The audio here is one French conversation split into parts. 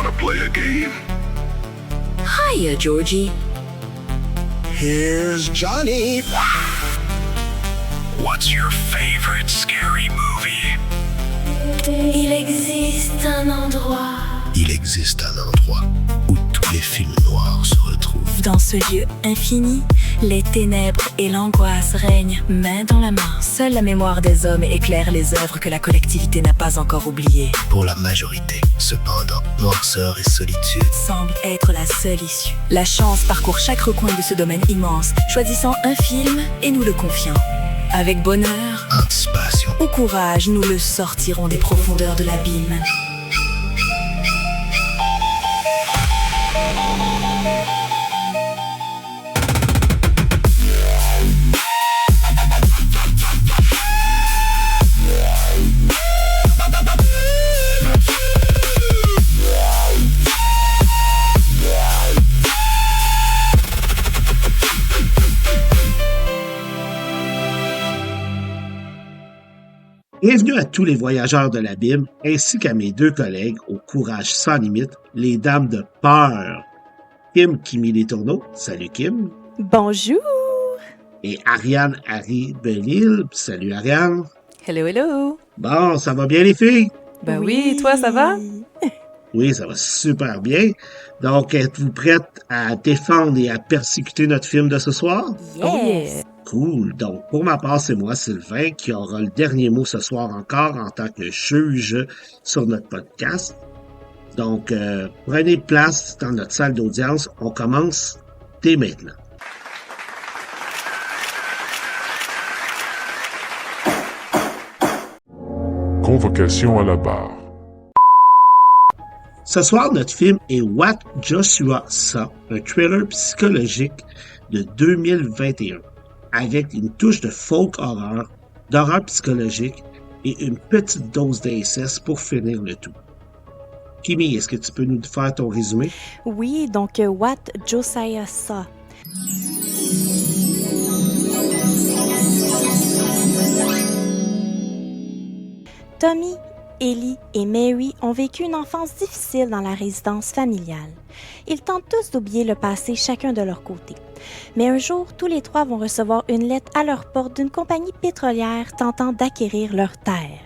Want to play a game? Hiya, Georgie. Here's Johnny. What's your favorite scary movie? Il existe un endroit. Il existe un endroit où tous les films noirs se retrouvent. Dans ce lieu infini, les ténèbres et l'angoisse règnent main dans la main. Seule la mémoire des hommes éclaire les œuvres que la collectivité n'a pas encore oubliées. Pour la majorité, cependant, noirceur et solitude Semble être la seule issue. La chance parcourt chaque recoin de ce domaine immense, choisissant un film et nous le confiant. Avec bonheur, anticipation. ou courage, nous le sortirons des profondeurs de l'abîme. Bienvenue à tous les voyageurs de l'abîme, ainsi qu'à mes deux collègues au courage sans limite, les dames de peur. Kim Les Tourneaux, salut Kim. Bonjour! Et Ariane Belil, salut Ariane. Hello, hello! Bon, ça va bien les filles? Ben oui, toi, ça va? Oui, ça va super bien. Donc, êtes-vous prêtes à défendre et à persécuter notre film de ce soir? Yes! Cool. Donc, pour ma part, c'est moi, Sylvain, qui aura le dernier mot ce soir encore en tant que juge sur notre podcast. Donc, prenez place dans notre salle d'audience. On commence dès maintenant. Convocation à la barre. Ce soir, notre film est What Joshua Saw, un thriller psychologique de 2021, avec une touche de folk horror, d'horreur psychologique et une petite dose d'inceste pour finir le tout. Kimi, est-ce que tu peux nous faire ton résumé? Oui, donc What Josiah Saw. Tommy, Ellie et Mary ont vécu une enfance difficile dans la résidence familiale. Ils tentent tous d'oublier le passé chacun de leur côté. Mais un jour, tous les trois vont recevoir une lettre à leur porte d'une compagnie pétrolière tentant d'acquérir leur terre.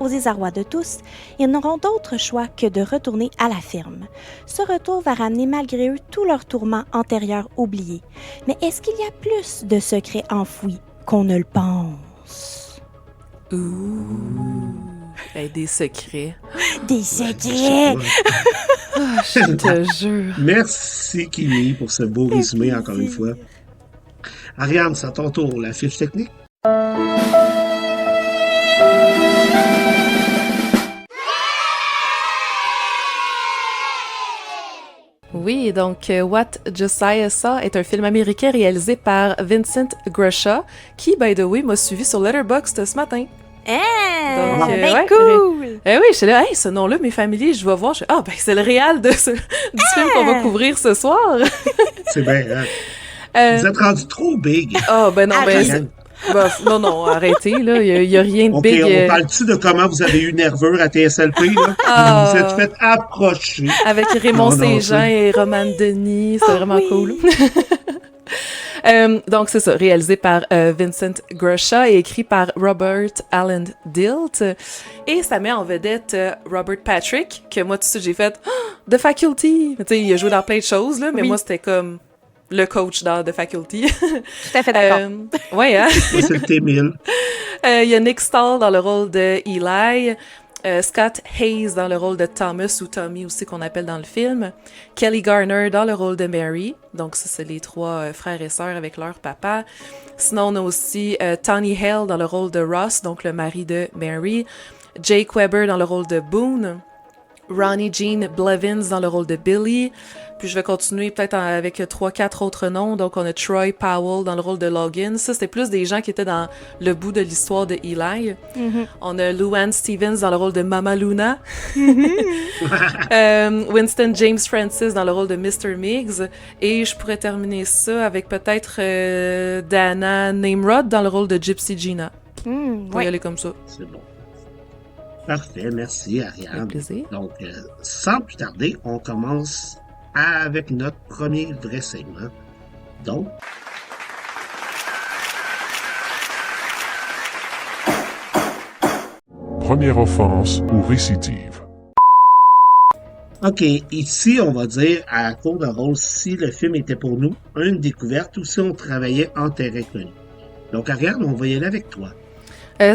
Au désarroi de tous, ils n'auront d'autre choix que de retourner à la ferme. Ce retour va ramener malgré eux tous leurs tourments antérieurs oubliés. Mais est-ce qu'il y a plus de secrets enfouis qu'on ne le pense? Ouh, des secrets. Des secrets! Je te jure. Merci, Kimi, pour ce beau résumé, encore une fois. Ariane, c'est à ton tour, la fiche technique. Oui, donc What Josiah Saw est un film américain réalisé par Vincent Grusha, qui, by the way, m'a suivi sur Letterboxd ce matin. Donc, ouais, cool! Oui, je suis là, hey, ce nom-là m'est familier, je vais voir. C'est le réal du film qu'on va couvrir ce soir. C'est bien, hein? Vous êtes rendu trop big. Non, arrêtez, là, il y a rien de big. On parle-tu de comment vous avez eu nerveux à TSLP, là? Vous êtes fait approcher. Avec Raymond Saint-Jean et Roman Denis, c'est vraiment cool. Donc, c'est ça, réalisé par Vincent Grusha et écrit par Robert Allen Dilt. Et ça met en vedette Robert Patrick, que moi, tout de suite, j'ai fait The Faculty. Tu sais, il a joué dans plein de choses, là, mais moi, c'était comme le coach dans The Faculty. Tout à fait d'accord. Ouais, hein? Moi, c'est le T-1000. Il y a Nick Stahl dans le rôle de Eli. Scott Hayes dans le rôle de Thomas ou Tommy aussi qu'on appelle dans le film, Kelly Garner dans le rôle de Mary, donc ça c'est les trois frères et sœurs avec leur papa. Sinon on a aussi Tony Hale dans le rôle de Ross, donc le mari de Mary, Jake Weber dans le rôle de Boone, Ronnie Jean Blevins dans le rôle de Billy, puis je vais continuer peut-être avec 3-4 autres noms, donc on a Troy Powell dans le rôle de Logan, ça c'était plus des gens qui étaient dans le bout de l'histoire de Eli. Mm-hmm. On a Luann Stevens dans le rôle de Mama Luna, Winston James Francis dans le rôle de Mr. Miggs, et je pourrais terminer ça avec peut-être Dana Nimrod dans le rôle de Gypsy Gina. On va y aller comme ça. C'est bon. Parfait, merci Avec Ariane. plaisir. Donc, sans plus tarder, on commence avec notre premier vrai segment. Donc, Première offense ou récidive. OK, ici, on va dire à court de rôle si le film était pour nous une découverte ou si on travaillait en terrain connu. Donc, Ariane, on va y aller avec toi.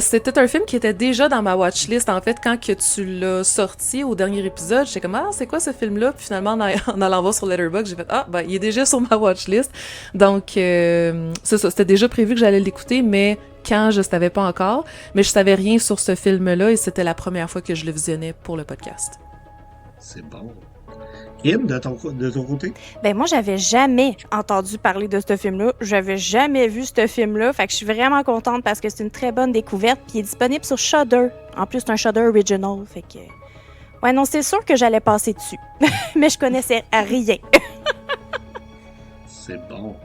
C'était un film qui était déjà dans ma watchlist. En fait, quand que tu l'as sorti au dernier épisode, j'étais comme « Ah, c'est quoi ce film-là? » Puis finalement, en allant voir sur Letterboxd, j'ai fait « Ah, ben, il est déjà sur ma watchlist. » Donc, c'est ça. C'était déjà prévu que j'allais l'écouter, mais quand, je savais pas encore. Mais je savais rien sur ce film-là et c'était la première fois que je le visionnais pour le podcast. C'est bon. Kim, de ton côté? Ben moi, j'avais jamais entendu parler de ce film-là. J'avais jamais vu ce film-là. Fait que je suis vraiment contente parce que c'est une très bonne découverte. Puis il est disponible sur Shudder. En plus, c'est un Shudder original. Fait que... Ouais, non, c'est sûr que j'allais passer dessus. Mais je connaissais rien. C'est bon.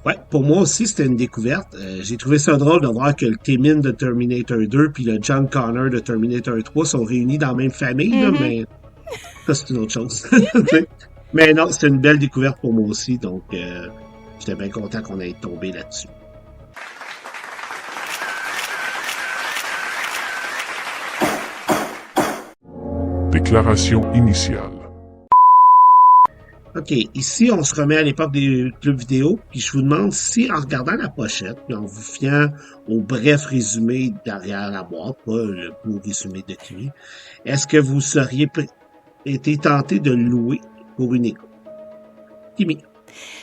Ouais, pour moi aussi, c'était une découverte. J'ai trouvé ça drôle de voir que le Témin de Terminator 2 puis le John Connor de Terminator 3 sont réunis dans la même famille, là, mais ça, c'est une autre chose. Mais non, c'était une belle découverte pour moi aussi, donc j'étais bien content qu'on ait tombé là-dessus. Déclaration initiale. OK, ici, on se remet à l'époque des clubs vidéo, puis je vous demande si, en regardant la pochette, puis en vous fiant au bref résumé derrière la boîte, pas le beau résumé de Kimi, est-ce que vous seriez été tenté de le louer pour une écoute? Kimi.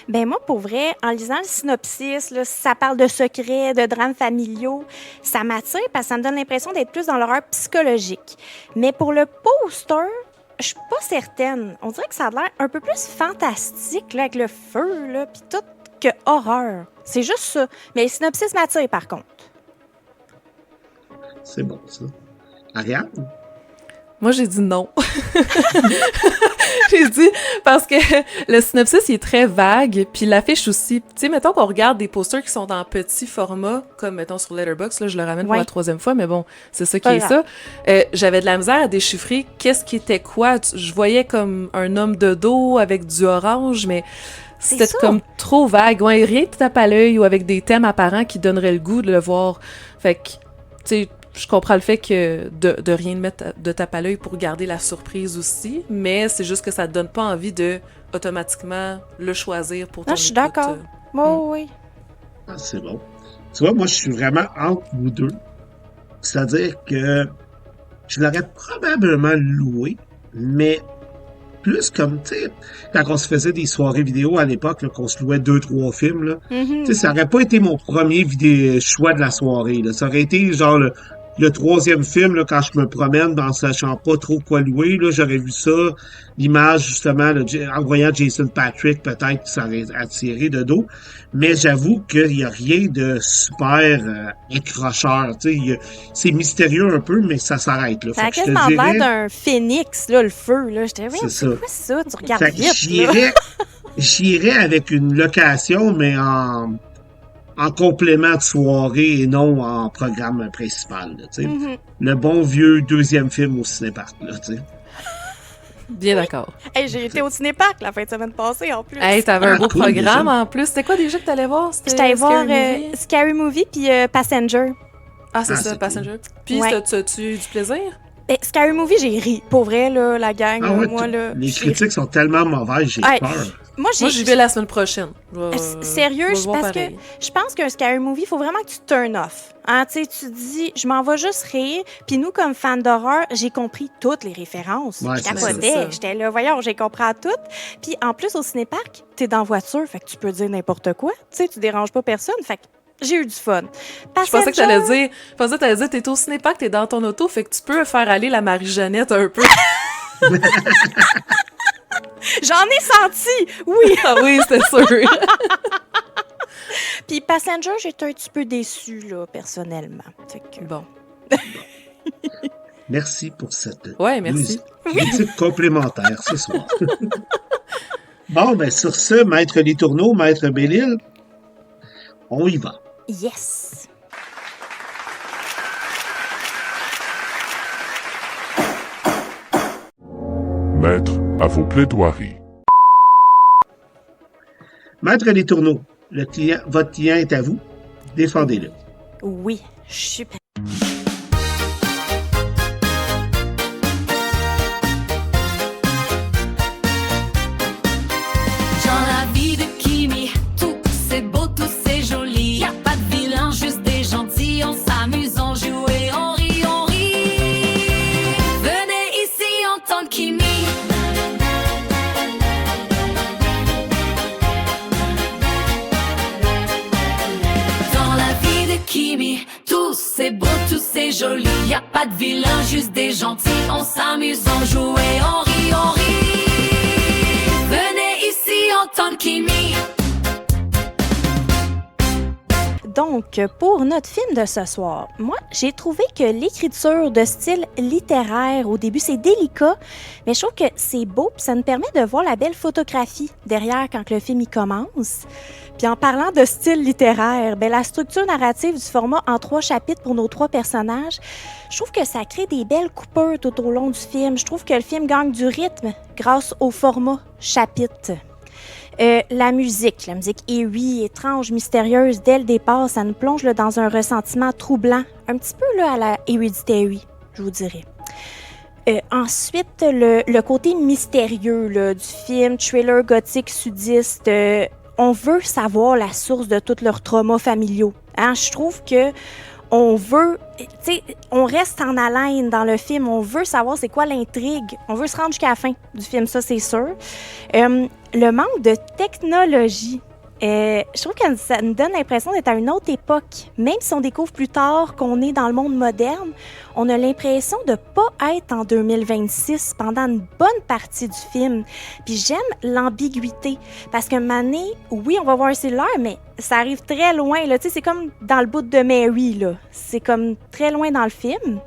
Ben moi, pour vrai, en lisant le synopsis, là, si ça parle de secrets, de drames familiaux, ça m'attire parce que ça me donne l'impression d'être plus dans l'horreur psychologique. Mais pour le poster, je suis pas certaine. On dirait que ça a l'air un peu plus fantastique, là, avec le feu, là, puis tout, que horreur. C'est juste ça. Mais le synopsis m'attire, par contre. C'est bon, ça. Ariane? Moi, j'ai dit non. J'ai dit parce que le synopsis, il est très vague, puis l'affiche aussi. Tu sais, mettons qu'on regarde des posters qui sont en petit format, comme mettons sur Letterboxd, là, je le ramène pour la 3e fois, mais bon, c'est ça qui est ça. J'avais de la misère à déchiffrer qu'est-ce qui était quoi. Je voyais comme un homme de dos avec du orange, mais c'était comme trop vague. Ouais, rien de tape à l'œil ou avec des thèmes apparents qui donneraient le goût de le voir. Fait que, tu sais, je comprends le fait que de rien mettre de tape à l'œil pour garder la surprise aussi, mais c'est juste que ça te donne pas envie de automatiquement le choisir pour ton écoute. Je suis d'accord. Oui. Ah, c'est bon. Tu vois, moi, je suis vraiment entre vous deux. C'est-à-dire que je l'aurais probablement loué, mais plus comme, tu sais, quand on se faisait des soirées vidéo à l'époque, là, qu'on se louait 2-3 films, là, tu sais, ça aurait pas été mon premier choix de la soirée, là. Ça aurait été genre le 3e film, là, quand je me promène en sachant pas trop quoi louer, là, j'aurais vu ça, l'image, justement, là, en voyant Jason Patrick, peut-être que ça aurait attiré de dos. Mais j'avoue qu'il y a rien de super accrocheur, tu sais, c'est mystérieux un peu, mais ça s'arrête, là. Ça a quasiment l'air d'un phénix, là, le feu, là. J'étais, c'est quoi ça? Tu regardes vite, j'irais avec une location, mais en complément de soirée et non en programme principal. Là, le bon vieux 2e film au cinéparc. Là, bien d'accord. Hey, j'ai été au cinéparc la fin de semaine passée en plus. Hey, t'avais un beau programme en plus. C'était quoi déjà que t'allais voir? J'étais allée voir Scary Movie puis Passenger. Ah, c'est ça, Passenger. Puis, as-tu eu du plaisir? Scary Movie, j'ai ri. Pour vrai, là, la gang, moi, là... Les critiques sont tellement mauvaises, j'ai peur. Moi, j'y vais la semaine prochaine. Sérieux, parce que je pense qu'un Scary Movie, il faut vraiment que tu turn off. Hein, tu dis, je m'en vais juste rire. Puis nous, comme fans d'horreur, j'ai compris toutes les références. Je capotais. J'étais là, voyons, j'ai compris toutes. Puis en plus, au cinéparc, t'es dans la voiture, fait que tu peux dire n'importe quoi. Tu sais, tu déranges pas personne, fait que j'ai eu du fun. Je pensais que t'allais dire, t'es au cinéparc, t'es dans ton auto, fait que tu peux faire aller la Marie-Jeannette un peu. J'en ai senti, oui. Ah oui, c'était sûr. Puis Passenger, j'étais un petit peu déçue, là, personnellement. Fait que... Bon. Merci pour cette critique complémentaire ce soir. Bon, ben sur ce, Maître Letourneau, Maître Bellil, on y va. Yes. Maître, à vos plaidoiries. Maître Les Tourneaux, votre client est à vous. Défendez-le. Oui, super. Dans la vie de Kimi, tout c'est beau, tout c'est joli. Y a pas de vilain, juste des gentils. On s'amuse, on joue et on rit, on rit. Venez ici entendre Kimi. Dans la vie de Kimi, tout c'est beau, tout c'est joli. Y a pas de vilain, juste des gentils. On s'amuse, on joue et on rit, on rit. Venez ici entendre Kimi. Donc, pour notre film de ce soir, moi, j'ai trouvé que l'écriture de style littéraire, au début, c'est délicat, mais je trouve que c'est beau, puis ça nous permet de voir la belle photographie derrière quand le film y commence. Puis en parlant de style littéraire, ben, la structure narrative du format en 3 chapitres pour nos 3 personnages, je trouve que ça crée des belles coupures tout au long du film. Je trouve que le film gagne du rythme grâce au format chapitre. La musique eerie, étrange, mystérieuse, dès le départ, ça nous plonge là, dans un ressentiment troublant, un petit peu là, à la Hereditary, je vous dirais. Ensuite, le côté mystérieux là, du film, thriller gothique sudiste, on veut savoir la source de tous leurs traumas familiaux. Hein? Je trouve que on veut, tu sais, on reste en haleine dans le film, on veut savoir c'est quoi l'intrigue, on veut se rendre jusqu'à la fin du film, ça c'est sûr. Le manque de technologie, je trouve que ça nous donne l'impression d'être à une autre époque. Même si on découvre plus tard qu'on est dans le monde moderne, on a l'impression de pas être en 2026 pendant une bonne partie du film. Puis j'aime l'ambiguïté, parce que Mané, oui, on va voir un cellulaire, mais ça arrive très loin, là. Tu sais, c'est comme dans le bout de Mary, là. C'est comme très loin dans le film.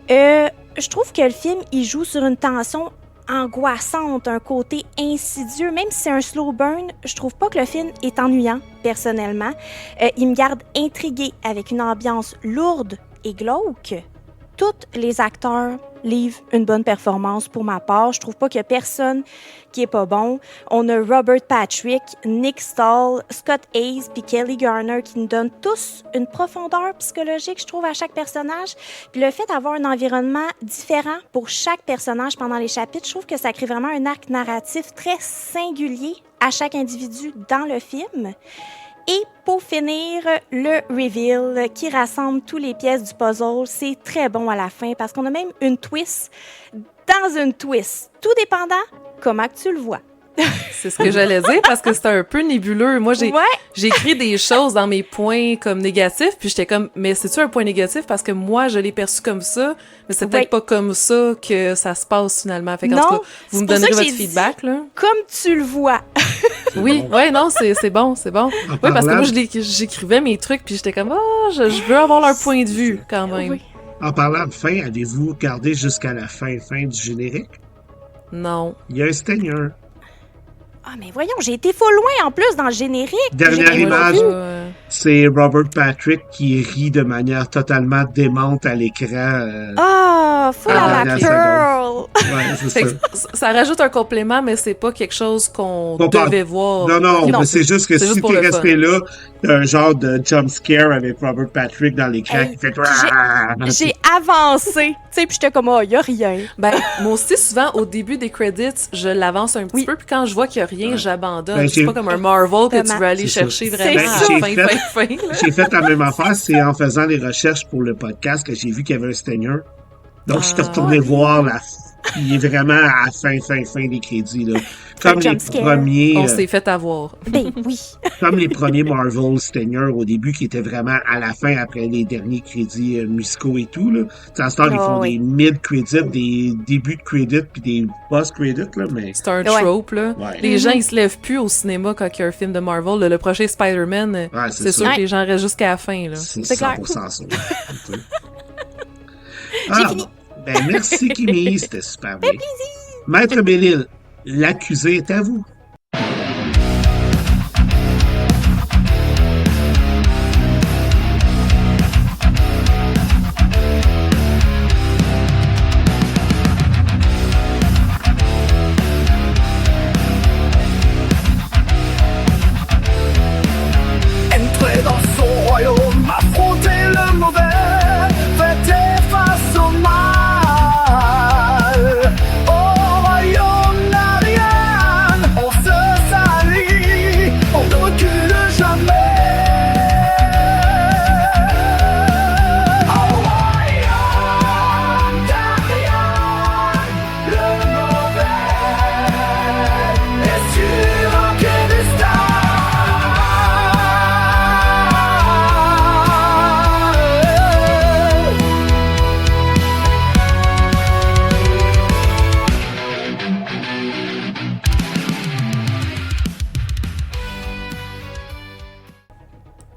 Je trouve que le film, il joue sur une tension angoissante, un côté insidieux. Même si c'est un slow burn, je trouve pas que le film est ennuyant, personnellement. Il me garde intriguée avec une ambiance lourde et glauque. Tous les acteurs livrent une bonne performance pour ma part. Je trouve pas qu'il y a personne qui est pas bon. On a Robert Patrick, Nick Stahl, Scott Hayes puis Kelly Garner qui nous donnent tous une profondeur psychologique, je trouve, à chaque personnage. Puis le fait d'avoir un environnement différent pour chaque personnage pendant les chapitres, je trouve que ça crée vraiment un arc narratif très singulier à chaque individu dans le film. Et pour finir, le reveal qui rassemble toutes les pièces du puzzle, c'est très bon à la fin parce qu'on a même une twist dans une twist. Tout dépendant comment que tu le vois. C'est ce que j'allais dire parce que c'était un peu nébuleux. Moi, j'ai écrit des choses dans mes points comme négatifs, puis j'étais comme, mais c'est-tu un point négatif parce que moi, je l'ai perçu comme ça, mais c'est peut-être pas comme ça que ça se passe finalement. Fait qu'en tout cas, vous me donnerez votre feedback, là. Comme tu le vois. Oui, ouais, non, c'est bon, c'est bon. Oui, parce que moi, j'écrivais mes trucs, puis j'étais comme, je veux avoir leur point de vue, quand même. Oui. En parlant de fin, avez-vous regardé jusqu'à la fin du générique? Non. Il y a un Stinger. Ah, mais voyons, j'ai été full loin en plus dans le générique. Dernière J'ai pas image, vu. c'est Robert Patrick qui rit de manière totalement démente à l'écran. Ah, full à la ok. Pearl. Ouais, c'est Fait ça. que ça rajoute un complément, mais c'est pas quelque chose qu'on Faut pas- devait voir. Non, Non, mais c'est juste que c'est si juste pour t'es le fun. resté là, t'as un genre de jump scare avec Robert Patrick dans l'écran Hey, qui fait... J'ai avancé, tu sais, puis j'étais comme, y a rien. Ben, moi aussi, souvent, au début des credits, je l'avance un petit Oui. peu, puis quand je vois qu'il y a rien, j'abandonne. Ben, c'est j'ai- pas comme un Marvel que tu Exactement. veux aller C'est chercher ça. vraiment C'est à ça. la fin, J'ai fin. Là. J'ai fait la même affaire, c'est en faisant les recherches pour le podcast que j'ai vu qu'il y avait un Stinger. Donc, je suis retourné voir il est vraiment à la fin des crédits, là. Comme les jump scare. premiers... On s'est fait avoir. Ben oui. Comme les premiers Marvel Stinger au début, qui étaient vraiment à la fin, après les derniers crédits musicaux et tout, là. À ce temps, ils font oui. des mid-credits, des débuts de credits, puis des post-credits, là, mais... C'est un Ouais. trope, là. Ouais. Les gens, ils se lèvent plus au cinéma quand il y a un film de Marvel. Le prochain Spider-Man, Ouais, c'est sûr ça. que les gens restent jusqu'à la fin, là. C'est C'est clair. 100% ça. J'ai fini. Bon. Ben, merci, Kimi, c'était super bien. Maître Bellil, l'accusé est à vous.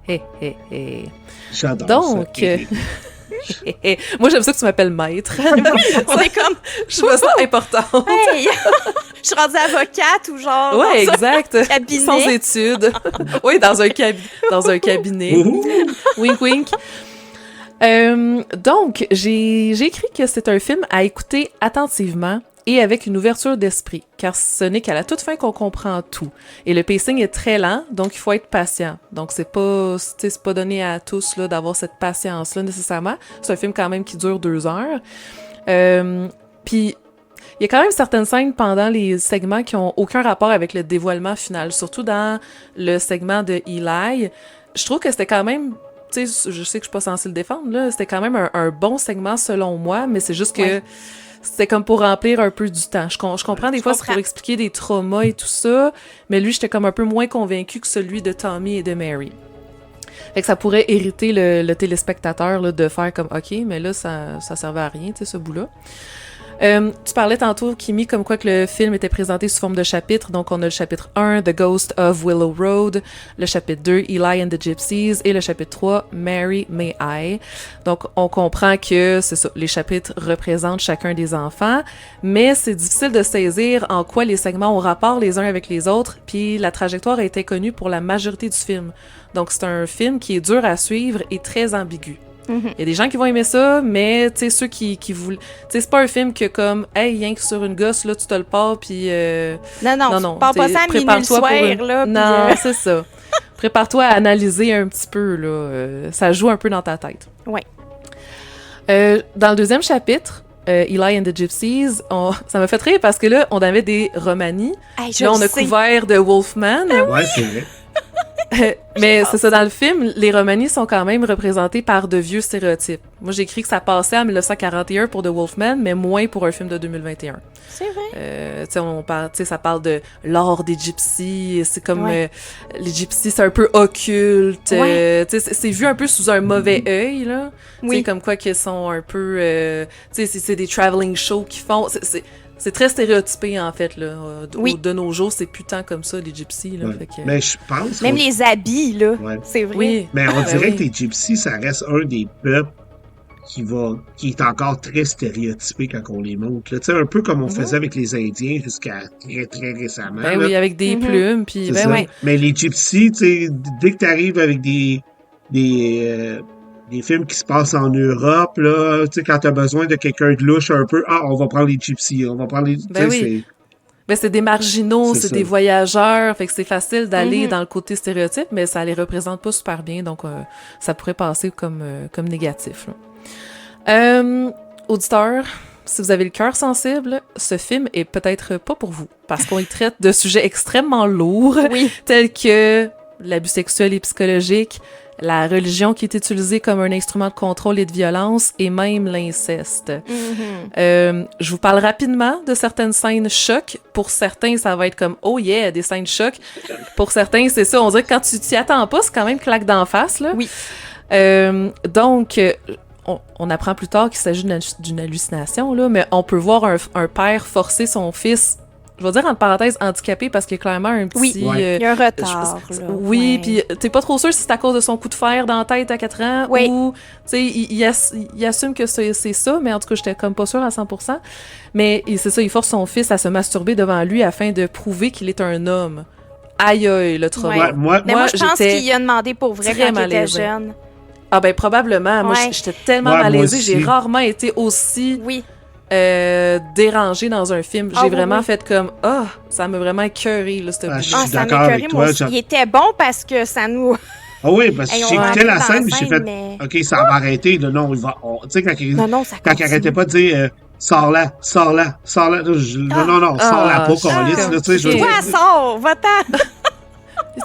Hé, hé, hé. J'adore Donc, ça. moi, j'aime ça que tu m'appelles maître. On est comme, Je me sens importante. hey, je suis rendue avocate ou genre. Ouais, dans un exact. cabinet. Sans études. Oui, dans un cabinet. Ouh. Wink, wink. Donc, j'ai écrit que c'est un film à écouter attentivement et avec une ouverture d'esprit, car ce n'est qu'à la toute fin qu'on comprend tout. Et le pacing est très lent, donc il faut être patient. Donc, c'est pas donné à tous là, d'avoir cette patience-là nécessairement. C'est un film quand même qui dure 2 heures. Puis, il y a quand même certaines scènes pendant les segments qui ont aucun rapport avec le dévoilement final, surtout dans le segment de Eli. Je trouve que c'était quand même... Tu sais, je sais que je suis pas censée le défendre, là. C'était quand même un bon segment selon moi, mais c'est juste que... Ouais. C'était comme pour remplir un peu du temps. Je comprends des fois c'est pour expliquer des traumas et tout ça, mais lui, j'étais comme un peu moins convaincue que celui de Tommy et de Mary. Fait que ça pourrait irriter le téléspectateur là, de faire comme « OK, mais là, ça servait à rien, tu sais, ce bout-là. » Tu parlais tantôt, Kimi, comme quoi que le film était présenté sous forme de chapitres. Donc, on a le chapitre 1, The Ghost of Willow Road, le chapitre 2, Eli and the Gypsies, et le chapitre 3, Mary May I. Donc, on comprend que, c'est ça, les chapitres représentent chacun des enfants, mais c'est difficile de saisir en quoi les segments ont rapport les uns avec les autres, puis la trajectoire a été connue pour la majorité du film. Donc, c'est un film qui est dur à suivre et très ambigu. Il y a des gens qui vont aimer ça, mais tu sais, ceux qui voulaient... Tu sais, c'est pas un film que comme, hey, rien que sur une gosse, là, tu te le pars, puis... Non, tu pars pas ça à minuit le soir, là. Non, c'est ça. Prépare-toi à analyser un petit peu, là. Ça joue un peu dans ta tête. Ouais. Dans le deuxième chapitre, Eli and the Gypsies, ça m'a fait rire parce que là, on avait des Romani. Hey, Là, on a couvert de Wolfman. Ouais, c'est vrai. Mais c'est ça, dans le film, les Romani sont quand même représentés par de vieux stéréotypes. Moi, j'ai écrit que ça passait en 1941 pour The Wolfman, mais moins pour un film de 2021. C'est vrai. Tu sais, ça parle de l'art des gypsies, c'est comme Ouais. les gypsies, c'est un peu occulte, Ouais. tu sais, c'est vu un peu sous un mauvais œil, là. Oui. Tu sais, comme quoi qu'ils sont un peu, tu sais, c'est des traveling shows qu'ils font, c'est très stéréotypé, en fait, là. Oui. De nos jours, c'est plus tant comme ça, les gypsies, là. Ouais. Fait que... Mais je pense Même qu'on- les habits, là. Ouais. C'est vrai. Oui. Mais on Ben dirait oui. que les gypsies, ça reste un des peuples qui est encore très stéréotypé quand on les montre. Tu sais, un peu comme on faisait avec les Indiens jusqu'à très, très récemment. Ben là. oui, avec des plumes, puis C'est ben ça. ouais. Mais les gypsies, tu sais, dès que tu arrives avec des films qui se passent en Europe, là, tu sais, quand t'as besoin de quelqu'un de louche un peu, on va prendre les gypsies, on va prendre les... Ben tu sais, oui. Ben c'est des marginaux, C'est c'est ça. des voyageurs, fait que c'est facile d'aller dans le côté stéréotype, mais ça les représente pas super bien, donc ça pourrait passer comme négatif. Auditeurs, si vous avez le cœur sensible, ce film est peut-être pas pour vous, parce qu'on y traite de sujets extrêmement lourds, Oui. tels que l'abus sexuel et psychologique, la religion qui est utilisée comme un instrument de contrôle et de violence, et même l'inceste. Je vous parle rapidement de certaines scènes chocs. Pour certains, ça va être comme « Oh yeah, des scènes chocs ». Pour certains, c'est ça, on dirait que quand tu t'y attends pas, c'est quand même claque d'en face, là. Oui. Donc, on apprend plus tard qu'il s'agit d'une hallucination, là, mais on peut voir un père forcer son fils, je vais dire entre parenthèses handicapé, parce qu'il y a clairement un petit... Oui. Ouais. Il y a un retard, là. Oui, Ouais. puis t'es pas trop sûr si c'est à cause de son coup de fer dans la tête à 4 ans Oui. ou, tu sais, il assume que c'est ça, mais en tout cas, j'étais comme pas sûre à 100%. Mais c'est ça, il force son fils à se masturber devant lui afin de prouver qu'il est un homme. Aïe aïe, le trauma. Ouais. moi, Mais moi, je pense j'étais qu'il a demandé pour vrai très quand il était malaisée. jeune. Ah ben probablement. Moi, Ouais. j'étais tellement Ouais, moi malaisée. aussi. J'ai rarement été aussi Oui. dérangée dans un film. Ah J'ai oui, vraiment oui. fait comme « Ah! Ça m'a vraiment écœuré, là, ce Ah, bout. je suis Ça d'accord m'a avec écœuré, toi, moi aussi. Jean- Il était bon parce que ça nous... Ah oui, parce que Hey, on j'écoutais rentrait la dans scène, la puis j'ai scène, fait mais- OK, ça va arrêter, là, non, il va... Tu sais, quand il Non, ça quand il continue. arrêtait pas de dire sors là, sors là, sors là. Non, sors là, pas câlisse, là, tu sais, je veux ok. dire. Toi, sors, va-t'en!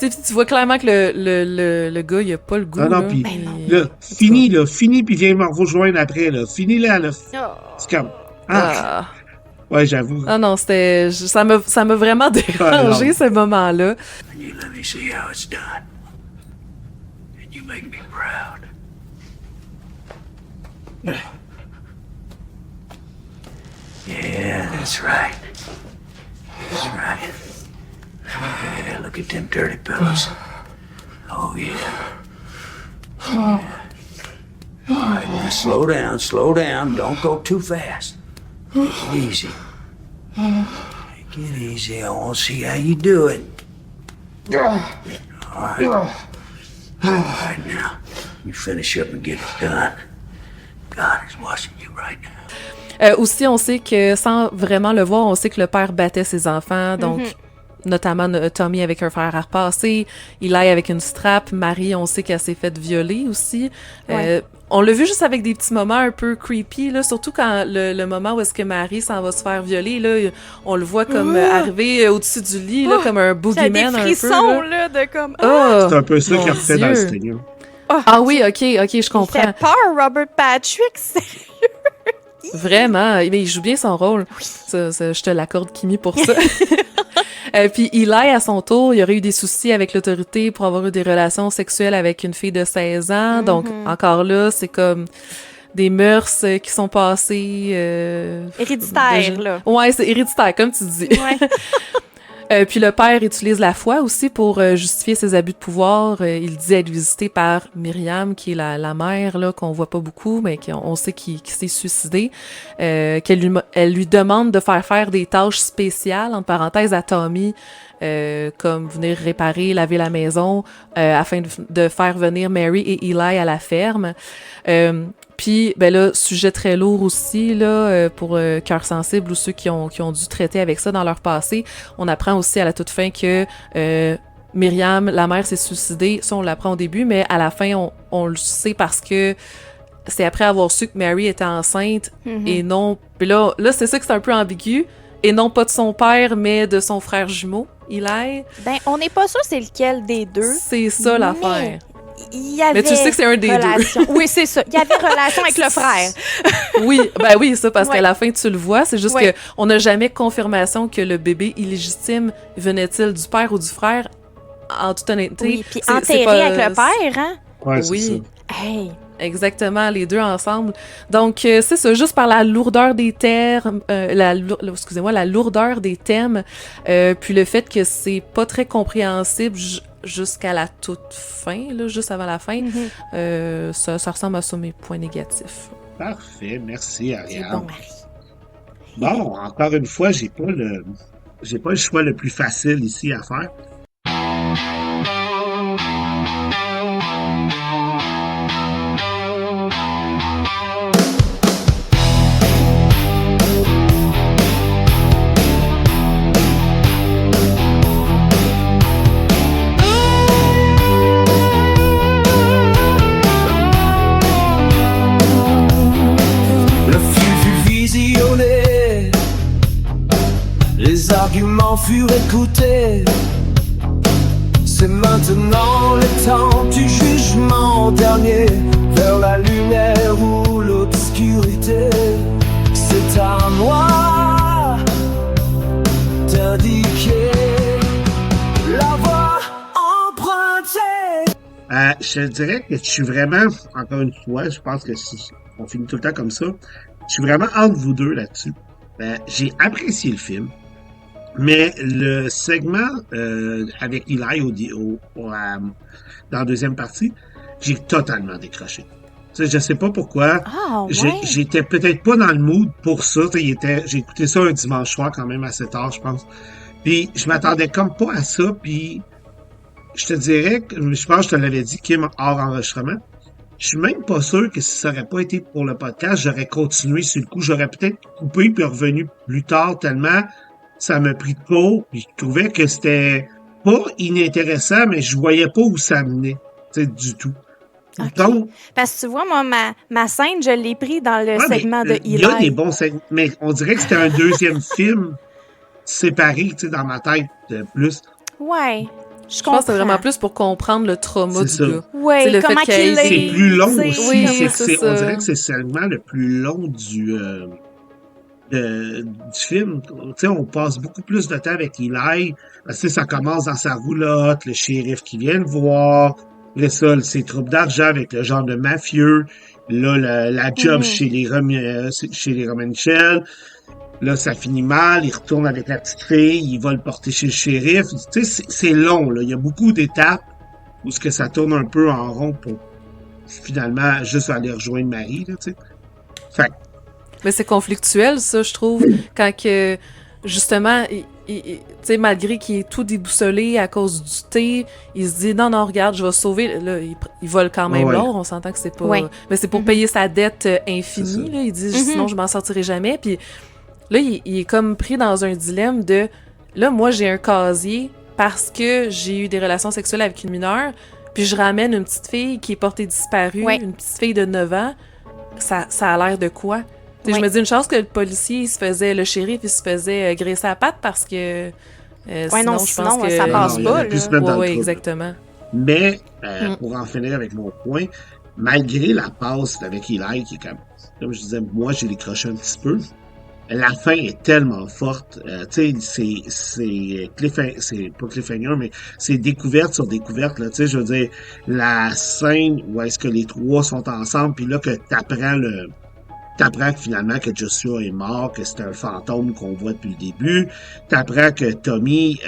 Tu vois clairement que le gars, il a pas le goût. Non, non, là. puis Ben non. là, fini, puis viens me rejoindre après, là. Fini là. C'est comme... Ah. Ouais, j'avoue. Ah non, ça m'a vraiment dérangé, ce moment-là. And you let me see how it's done. And you make me proud. Yeah, that's right. That's right. Yeah, look at them dirty pillows. Oh, yeah. All right, now slow down. Don't go too fast. Take it easy. Take it easy. I want to see how you do it. All right, now. You finish up and get it done. God is watching you right now. Aussi, on sait que, sans vraiment le voir, on sait que le père battait ses enfants, donc notamment Tommy avec un fer à repasser, Eli avec une strap, Marie, on sait qu'elle s'est faite violer aussi. On l'a vu juste avec des petits moments un peu creepy, là, surtout quand le moment où est-ce que Marie s'en va se faire violer, là, on le voit comme arriver au-dessus du lit, là, comme un boogeyman un peu. J'ai des frissons, là, de comme... C'est un peu ça qu'il a fait dans le Stinger. Ah oui, ok, je comprends. Il fait peur, Robert Patrick, sérieux. Vraiment, mais il joue bien son rôle. Oui. Ça, je te l'accorde, Kimi, pour ça. Puis Eli, à son tour, il aurait eu des soucis avec l'autorité pour avoir eu des relations sexuelles avec une fille de 16 ans. Donc, encore là, c'est comme des mœurs qui sont passées... héréditaires, là. Ouais, c'est héréditaire, comme tu dis. Ouais. Puis le père utilise la foi aussi pour justifier ses abus de pouvoir. Il dit être visité par Myriam, qui est la mère, là, qu'on voit pas beaucoup, mais on sait qu'il s'est suicidé. Elle lui demande de faire des tâches spéciales, entre parenthèses, à Tommy, comme venir réparer, laver la maison, afin de faire venir Mary et Eli à la ferme. Puis, ben là, sujet très lourd aussi, là, pour cœurs sensibles ou ceux qui ont dû traiter avec ça dans leur passé. On apprend aussi à la toute fin que Myriam, la mère, s'est suicidée. Ça, on l'apprend au début, mais à la fin, on le sait parce que c'est après avoir su que Mary était enceinte et non... Puis là, c'est ça que c'est un peu ambigu. Et non pas de son père, mais de son frère jumeau, Eli. Ben, on n'est pas sûr c'est lequel des deux. C'est ça l'affaire. Il y avait mais tu sais que c'est un des deux. Oui, c'est ça. Il y avait relation avec le frère. Oui, ça, parce qu'à la fin, tu le vois. C'est juste qu'on n'a jamais confirmation que le bébé illégitime venait-il du père ou du frère. En toute honnêteté. Oui, puis enterré avec le père, hein? Ouais, c'est ça. Hey! Exactement, les deux ensemble. Donc, c'est ça, juste par la lourdeur des termes, la lourdeur des thèmes, puis le fait que c'est pas très compréhensible jusqu'à la toute fin, là, juste avant la fin, ça ressemble à ça mes points négatifs. Parfait, merci Ariane. C'est bon, Marie. Bon, encore une fois, j'ai pas le choix le plus facile ici à faire. Les arguments furent écoutés. C'est maintenant le temps du jugement dernier, vers la lumière ou l'obscurité. C'est à moi d'indiquer la voie empruntée. Je te dirais que je suis vraiment, encore une fois, je pense que on finit tout le temps comme ça. Je suis vraiment entre vous deux là-dessus. J'ai apprécié le film. Mais le segment avec Eli dans la deuxième partie, j'ai totalement décroché. Tu sais, je sais pas pourquoi. Ah, ouais. J'étais peut-être pas dans le mood pour ça. J'ai écouté ça un dimanche soir quand même assez tard, je pense. Puis je m'attendais comme pas à ça. Puis je te dirais que je pense que je te l'avais dit, Kim, hors enregistrement. Je suis même pas sûr que si ça aurait pas été pour le podcast, j'aurais continué sur le coup. J'aurais peut-être coupé puis revenu plus tard tellement ça m'a pris de court, puis je trouvais que c'était pas inintéressant, mais je voyais pas où ça menait, tu sais, du tout. Okay. Donc, parce que tu vois, moi, ma scène, je l'ai pris dans le segment de Eli. Il y a des bons segments, mais on dirait que c'était un deuxième film séparé, tu sais, dans ma tête, plus. Ouais. Je pense que c'est vraiment plus pour comprendre le trauma du gars. Oui, comment qu'il est. C'est plus long aussi. Oui, on dirait que c'est seulement le plus long du film. Tu sais, on passe beaucoup plus de temps avec Eli. Parce que ça commence dans sa roulotte, le shérif qui vient le voir. Là, ça, ses troupes d'argent avec le genre de mafieux. Là, la job chez les Romanchel. Là, ça finit mal. Il retourne avec la petite fille. Il va le porter chez le shérif. Tu sais, c'est long, là. Il y a beaucoup d'étapes où ce que ça tourne un peu en rond finalement juste aller rejoindre Marie, là, tu sais. Fait que, Mais c'est conflictuel, ça, je trouve, quand que, justement, tu sais, malgré qu'il est tout déboussolé à cause du thé, il se dit, non, regarde, je vais sauver, là, il vole quand même Ouais. l'or, on s'entend que c'est pas... Ouais. Mais c'est pour payer sa dette infinie, là, il dit, sinon je m'en sortirai jamais, puis là, il est comme pris dans un dilemme de, là, moi, j'ai un casier parce que j'ai eu des relations sexuelles avec une mineure, puis je ramène une petite fille qui est portée disparue, Ouais. une petite fille de 9 ans, ça a l'air de quoi? T'sais, Ouais. je me dis une chance que le policier, le shérif, il se faisait graisser la patte parce que non, je sinon, pense que... ça passe non, il pas, aurait pu là. se mettre dans le Ouais, trouble. exactement. Mais, Mm. pour en finir avec mon point, malgré la passe avec Eli, qui est comme je disais, moi, j'ai décroché un petit peu. La fin est tellement forte. Tu sais, c'est pas cliffhanger, mais c'est découverte sur découverte, là. Tu sais, je veux dire, la scène où est-ce que les trois sont ensemble, puis là, que t'apprends que finalement que Joshua est mort, que c'est un fantôme qu'on voit depuis le début. T'apprends que Tommy,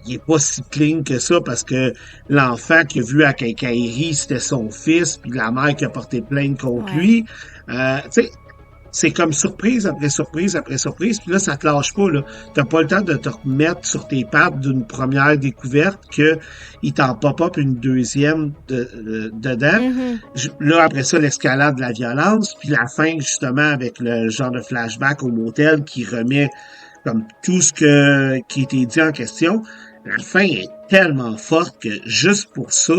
il est pas si clean que ça parce que l'enfant qu'il a vu à Quincaillerie, c'était son fils, puis la mère qui a porté plainte contre Ouais. lui. Tu sais, c'est comme surprise après surprise après surprise, puis là, ça te lâche pas, là. T'as pas le temps de te remettre sur tes pattes d'une première découverte que il t'en pop-up une deuxième dedans. Là, après ça, l'escalade de la violence, puis la fin, justement, avec le genre de flashback au motel qui remet comme tout ce qui était dit en question. La fin est tellement forte que juste pour ça,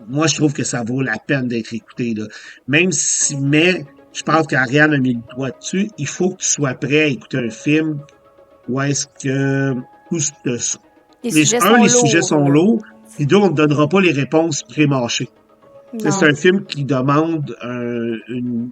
moi, je trouve que ça vaut la peine d'être écouté, là. Même si, mais, je pense qu'Ariane a mis le doigt dessus, il faut que tu sois prêt à écouter un film où est-ce que tout Les sujets sont les lourds, sujets sont là. lourds, et deux, on ne donnera pas les réponses pré-mâchées. Non. C'est un film qui demande un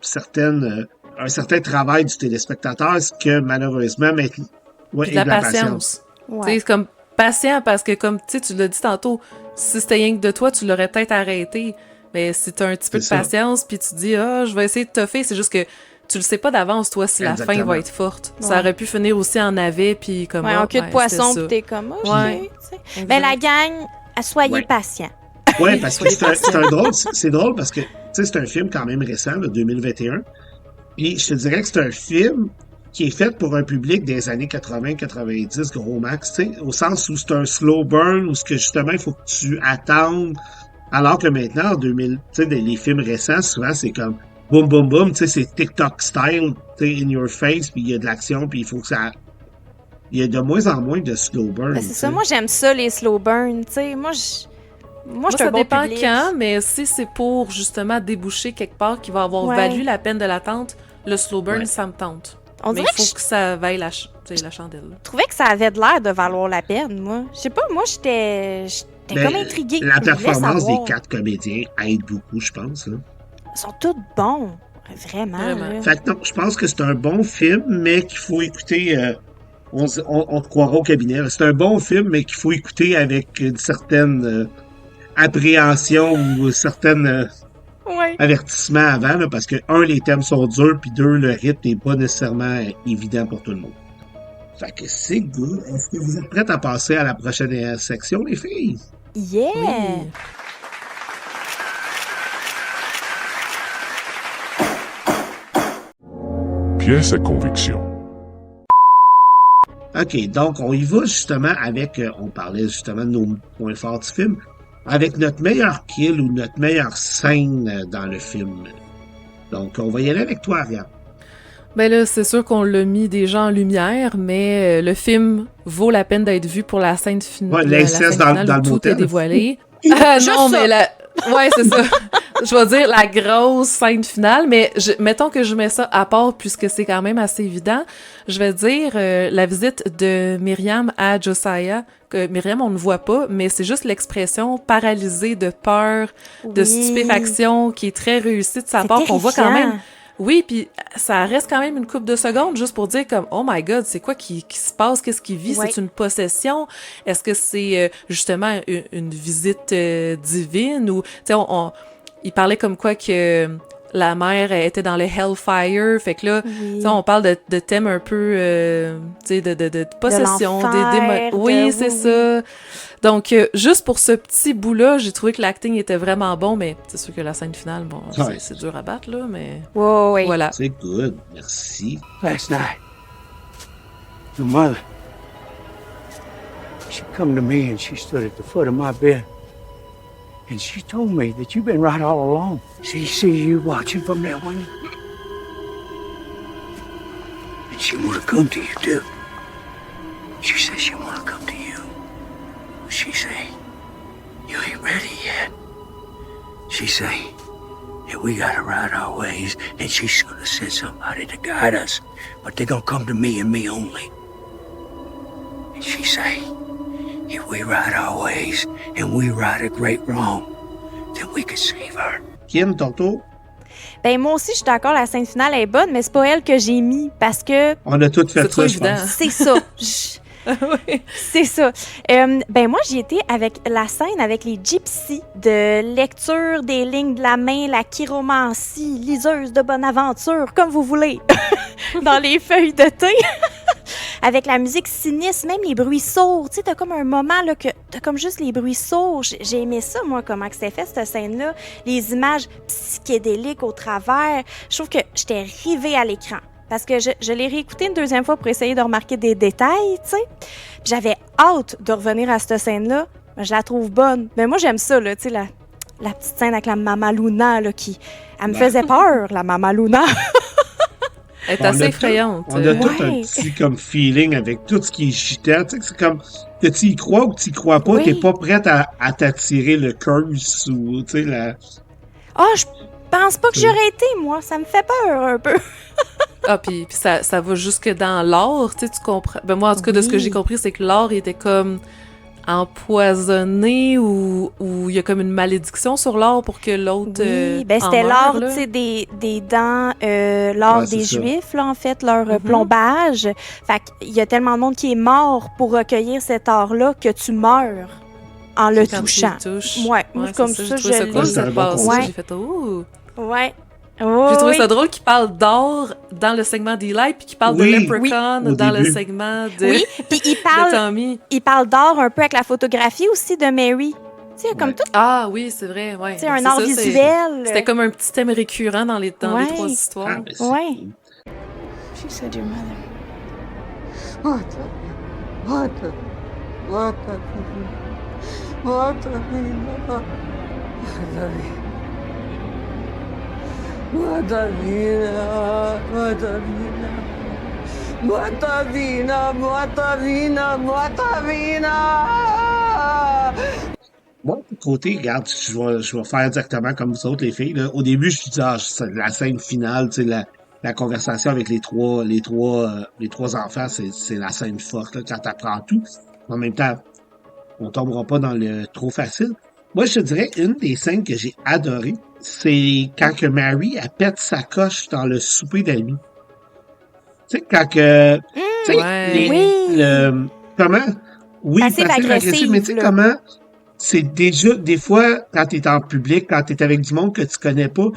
certain travail du téléspectateur, ce que malheureusement, Puis de la patience. Ouais. Tu sais, c'est comme patient parce que, comme tu l'as dit tantôt, si c'était rien que de toi, tu l'aurais peut-être arrêté. Mais si t'as un petit peu de C'est ça. patience, puis tu dis, je vais essayer de toffer, c'est juste que tu le sais pas d'avance, toi, si la fin Exactement. va être forte. Ouais. Ça aurait pu finir aussi en navet, puis comme... Ouais, en queue de c'était poisson, ça. pis t'es comme, OK, Ouais. tu sais. Ben, la gang, soyez Ouais. patients. Ouais, parce que Soyez c'est un drôle, c'est drôle parce que, tu sais, c'est un film quand même récent, là, 2021. Puis je te dirais que c'est un film qui est fait pour un public des années 80-90, gros max, tu sais, au sens où c'est un slow burn, où ce que justement, il faut que tu attendes. Alors que maintenant, en 2000, tu sais, les films récents, souvent, c'est comme boum, boum, boum, tu sais, c'est TikTok style, tu sais, in your face, puis il y a de l'action, puis il faut que ça... Il y a de moins en moins de slow burn. Ben, c'est tu ça, sais. moi, j'aime ça, les slow burns, tu sais. Moi, je Moi, suis un ça bon dépend public. quand, mais si c'est pour justement déboucher quelque part qui va avoir Ouais. valu la peine de l'attente, le slow burn, Ouais. ça me tente. On mais dirait il faut que que ça vaille la chandelle. là. je trouvais que ça avait de l'air de valoir la peine, moi. Je sais pas, moi, j'étais Ben, comme intriguée. La Je voulais performance des savoir. 4 comédiens aide beaucoup, je pense. Hein. Ils sont tous bons. Vraiment. Vraiment. là. Fait que non, je pense que c'est un bon film, mais qu'il faut écouter. On te croira au cabinet. là. C'est un bon film, mais qu'il faut écouter avec une certaine appréhension ou certaines Ouais. avertissements avant, là, parce que, un, les thèmes sont durs, puis deux, le rythme n'est pas nécessairement évident pour tout le monde. Fait que c'est good. Est-ce que vous êtes prêtes à passer à la prochaine section, les filles? Yeah! Oui. Pièce à conviction. OK, donc on y va justement avec, on parlait justement de nos points forts du film, avec notre meilleur kill ou notre meilleure scène dans le film. Donc on va y aller avec toi, Ariane. Ben là, c'est sûr qu'on l'a mis déjà en lumière, mais le film vaut la peine d'être vu pour la scène Ouais, finale. l'inceste dans le où tout motel. est dévoilé. Ah Juste non, ça. mais ouais, c'est ça. Je vais dire la grosse scène finale, mais mettons que je mets ça à part puisque c'est quand même assez évident. Je vais dire la visite de Myriam à Josiah. Que Myriam, on ne voit pas, mais c'est juste l'expression paralysée de peur, de Oui. stupéfaction qui est très réussie de sa C'est part, qu'on voit quand terrifiant. même. Oui, puis ça reste quand même une couple de secondes juste pour dire comme oh my god, c'est quoi qui se passe, qu'est-ce qui vit, Ouais. c'est une possession, est-ce que c'est justement une visite divine ou tu sais il parlait comme quoi que la mère elle était dans le Hellfire. Fait que là, tu sais, on parle de thèmes un peu, tu sais, de possession, oui, c'est ça. Donc, juste pour ce petit bout-là, j'ai trouvé que l'acting était vraiment bon, mais c'est sûr que la scène finale, bon, c'est dur à battre, là, mais voilà. C'est good, merci. Last night, your mother, she come to me and she stood at the foot of my bed. And she told me that you've been right all along. She sees you watching from that window. And she wanna come to you too. She says she wanna come to you. She say, you ain't ready yet. She say, that we gotta right our ways, and she's gonna send somebody to guide us. But they're gonna come to me and me only. And she say, if we right our ways and we right a great wrong, then we can save her. Kim, ton tour? Ben moi aussi, je suis d'accord, la scène finale est bonne, mais c'est pas elle que j'ai mis parce que... On a toutes fait ça, je évident. pense. C'est ça. Oui. C'est ça. Ben moi, j'y étais avec la scène avec les gypsies de lecture des lignes de la main, la chiromancie, liseuse de bonne aventure, comme vous voulez, dans les feuilles de thé. Avec la musique sinistre, même les bruits sourds. Tu sais, t'as comme un moment là, que t'as comme juste les bruits sourds. J'ai aimé ça, moi, comment que c'était fait, cette scène-là. Les images psychédéliques au travers. Je trouve que j'étais rivée à l'écran. Parce que je l'ai réécouté une deuxième fois pour essayer de remarquer des détails, tu sais. J'avais hâte de revenir à cette scène-là. Je la trouve bonne. Mais moi, j'aime ça, là, tu sais, la petite scène avec la Mama Luna, là, qui... Elle me faisait peur, la Mama Luna. Elle est assez effrayante. On a tout un petit comme feeling avec tout ce qui est gitant. Tu sais, c'est comme que tu y crois ou tu y crois pas, t'es pas prête à t'attirer le curse ou tu sais la. Je pense pas que j'aurais été, moi. Ça me fait peur un peu. Puis ça va jusque dans l'or, tu sais, tu comprends. Ben moi, en tout cas, de ce que j'ai compris, c'est que l'or était comme empoisonné ou il y a comme une malédiction sur l'or pour que l'autre ben c'était l'or, tu sais, des dents, l'or des Juifs, là, en fait, leur plombage. Fait qu'il y a tellement de monde qui est mort pour recueillir cet or-là que tu meurs en le touchant. Ouais, comme ça, je l'ai. Cool, cette passe-là, j'ai fait Ouais. J'ai trouvé ça drôle qu'il parle d'or dans le segment d'Eli puis qu'il parle de Leprechaun dans le segment de, puis de Tommy. Il parle d'or un peu avec la photographie aussi de Mary. Tu sais, comme tout. Ah oui, c'est vrai, ouais. Tu sais, un art visuel. C'était comme un petit thème récurrent dans les trois histoires. Ouais. She said your mother. Moi, de côté, regarde, je vais faire exactement comme vous autres, les filles. Là. Au début, je me dis, c'est la scène finale, tu sais, la conversation avec les trois enfants, c'est la scène forte, là, quand t'apprends tout. En même temps, on tombera pas dans le trop facile. Moi, je te dirais, une des scènes que j'ai adorées, c'est quand que Mary, elle pète sa coche dans le souper d'amis. Tu sais, quand que... comment... Oui, passive-agressive, mais tu sais, comment... C'est déjà, des fois, quand t'es en public, quand t'es avec du monde que tu connais pas,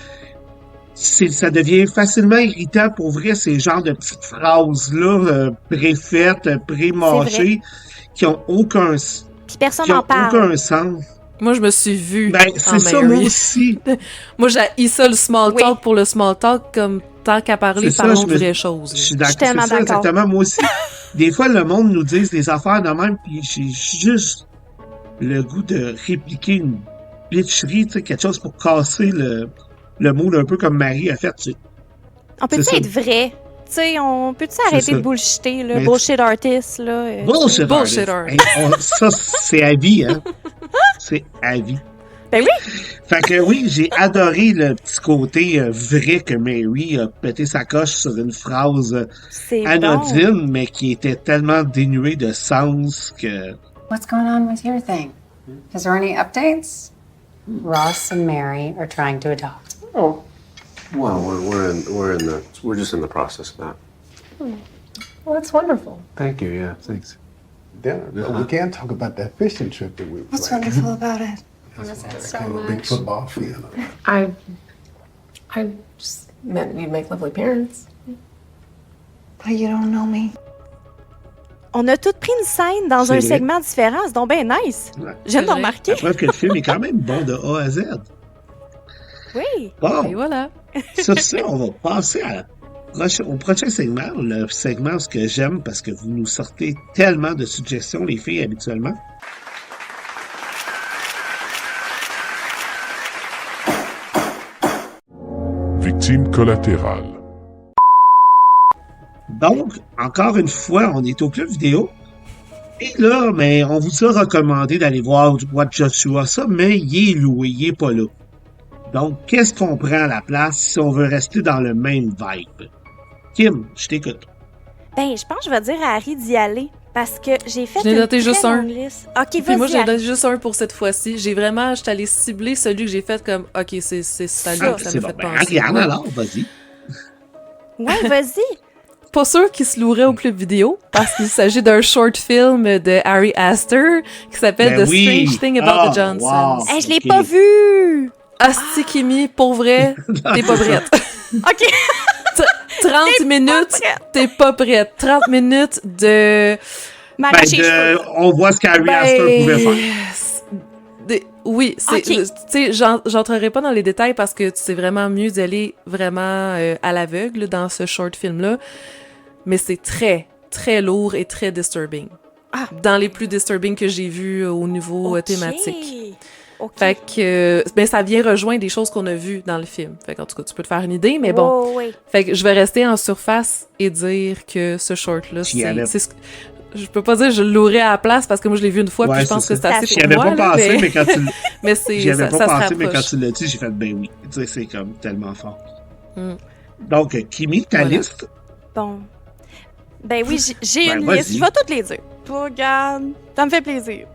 ça devient facilement irritant pour vrai, ces genres de petites phrases-là, préfaites, pré-mâchées, qui ont aucun... Puis personne n'en parle. Aucun sens. Moi, je me suis vue c'est ça, moi aussi. Moi, j'ai ça le small talk pour le small talk, comme tant qu'à parler, parlons de vraies choses. Je suis tellement d'accord. Exactement, moi aussi. Des fois, le monde nous dit des affaires de même, puis j'ai juste le goût de répliquer une bitcherie, tu sais, quelque chose pour casser le mood, un peu comme Marie a fait. Tu sais. On peut-tu être vrai? Tu sais, on peut-tu arrêter de bullshiter, là? Bullshit artist, là? Bullshit artist. Ça, c'est à vie, hein? C'est à vie. Ben oui! Fait que oui, j'ai adoré le petit côté vrai que Mary a pété sa coche sur une phrase anodine, mais qui était tellement dénuée de sens que... What's going on with your thing? Is there any updates? Ross and Mary are trying to adopt. Oh. Well, we're just in the process of that. Well, that's wonderful. Thank you. Yeah, thanks. Dinner. We can't talk about that fishing trip that we planned. What's wonderful about it? That's so much. A big football field. I just meant you'd make lovely parents. But you don't know me. On a toutes pris une scène dans C'est un vrai. segment différent, c'est donc bien nice. Ouais. Je viens de C'est le vrai. remarquer. La preuve que le film est quand même bon de A à Z. Oui. Bon, Et voilà. sur ça, on va passer au prochain segment, le segment ce que j'aime parce que vous nous sortez tellement de suggestions, les filles, habituellement. Victime collatérale. Donc, encore une fois, on est au club vidéo. Et là, mais on vous a recommandé d'aller voir What Joshua ça, mais il est loué, il est pas là. Donc, qu'est-ce qu'on prend à la place si on veut rester dans le même vibe? Kim, je t'écoute. Ben, je pense que je vais dire à Harry d'y aller. Parce que j'ai fait Je n'ai une noté très juste un. longue liste. OK, Puis vas-y, moi, j'en ai Harry. juste un pour cette fois-ci. J'étais allée cibler celui que j'ai fait comme, OK, c'est ça Ah, que ça c'est m'a bon. fait Ben, penser. regarde Ouais. alors, vas-y. Ouais, vas-y. Pas sûr qu'il se louerait au club vidéo parce qu'il s'agit d'un short film de Harry Astor qui s'appelle Ben The oui. Strange Thing About Ah, the Johnsons. wow. Hey, je l'ai Ok. pas vu. Asti Kimi, pour vrai, t'es pas prête. OK. 30 minutes, t'es pas prête. 30 minutes de... Ben, on voit ce qu'Harry Astor pouvait faire. Oui, c'est, Ok. tu sais, j'entrerai pas dans les détails parce que c'est vraiment mieux d'aller vraiment à l'aveugle dans ce short film-là, mais c'est très, très lourd et très disturbing. Ah. Dans les plus disturbing que j'ai vus au niveau OK. thématique. OK. Fait que, ben, ça vient rejoindre des choses qu'on a vues dans le film. Fait qu'en tout cas, tu peux te faire une idée, mais bon. Oh, oui. Fait que je vais rester en surface et dire que ce short-là, J'y allais. c'est ce que... Je peux pas dire que je l'aurais à la place parce que moi, je l'ai vu une fois Ouais, puis je pense c'est que ça. c'est assez J'y pour avais moi. pas là, pensé, mais quand tu mais c'est, J'y avais ça pas se pensé, mais quand rapproche. tu l'as dit, j'ai fait ben oui. Tu sais, c'est comme tellement fort. Mm. Donc, Kimi, ta Voilà. liste? Bon. Ben oui, j'ai Ben, une vas-y. liste. Je vais toutes les dire. Toi, regarde, ça me fait plaisir.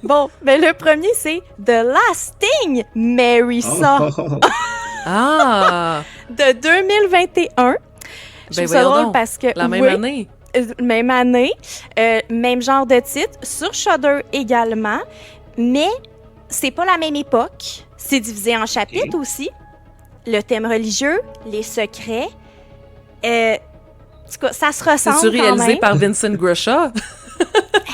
Bon, ben le premier, c'est The Last Thing, Mary Saw, Oh, oh, oh. Ah! de 2021. Je Ben trouve ça voyons drôle donc. parce que... La même oui, année. Même année, même genre de titre, sur Shudder également, mais c'est pas la même époque. C'est divisé en chapitres aussi. Le thème religieux, les secrets. En tout cas, ça se ressemble C'est-tu quand réalisé même. par Vincent Grosha?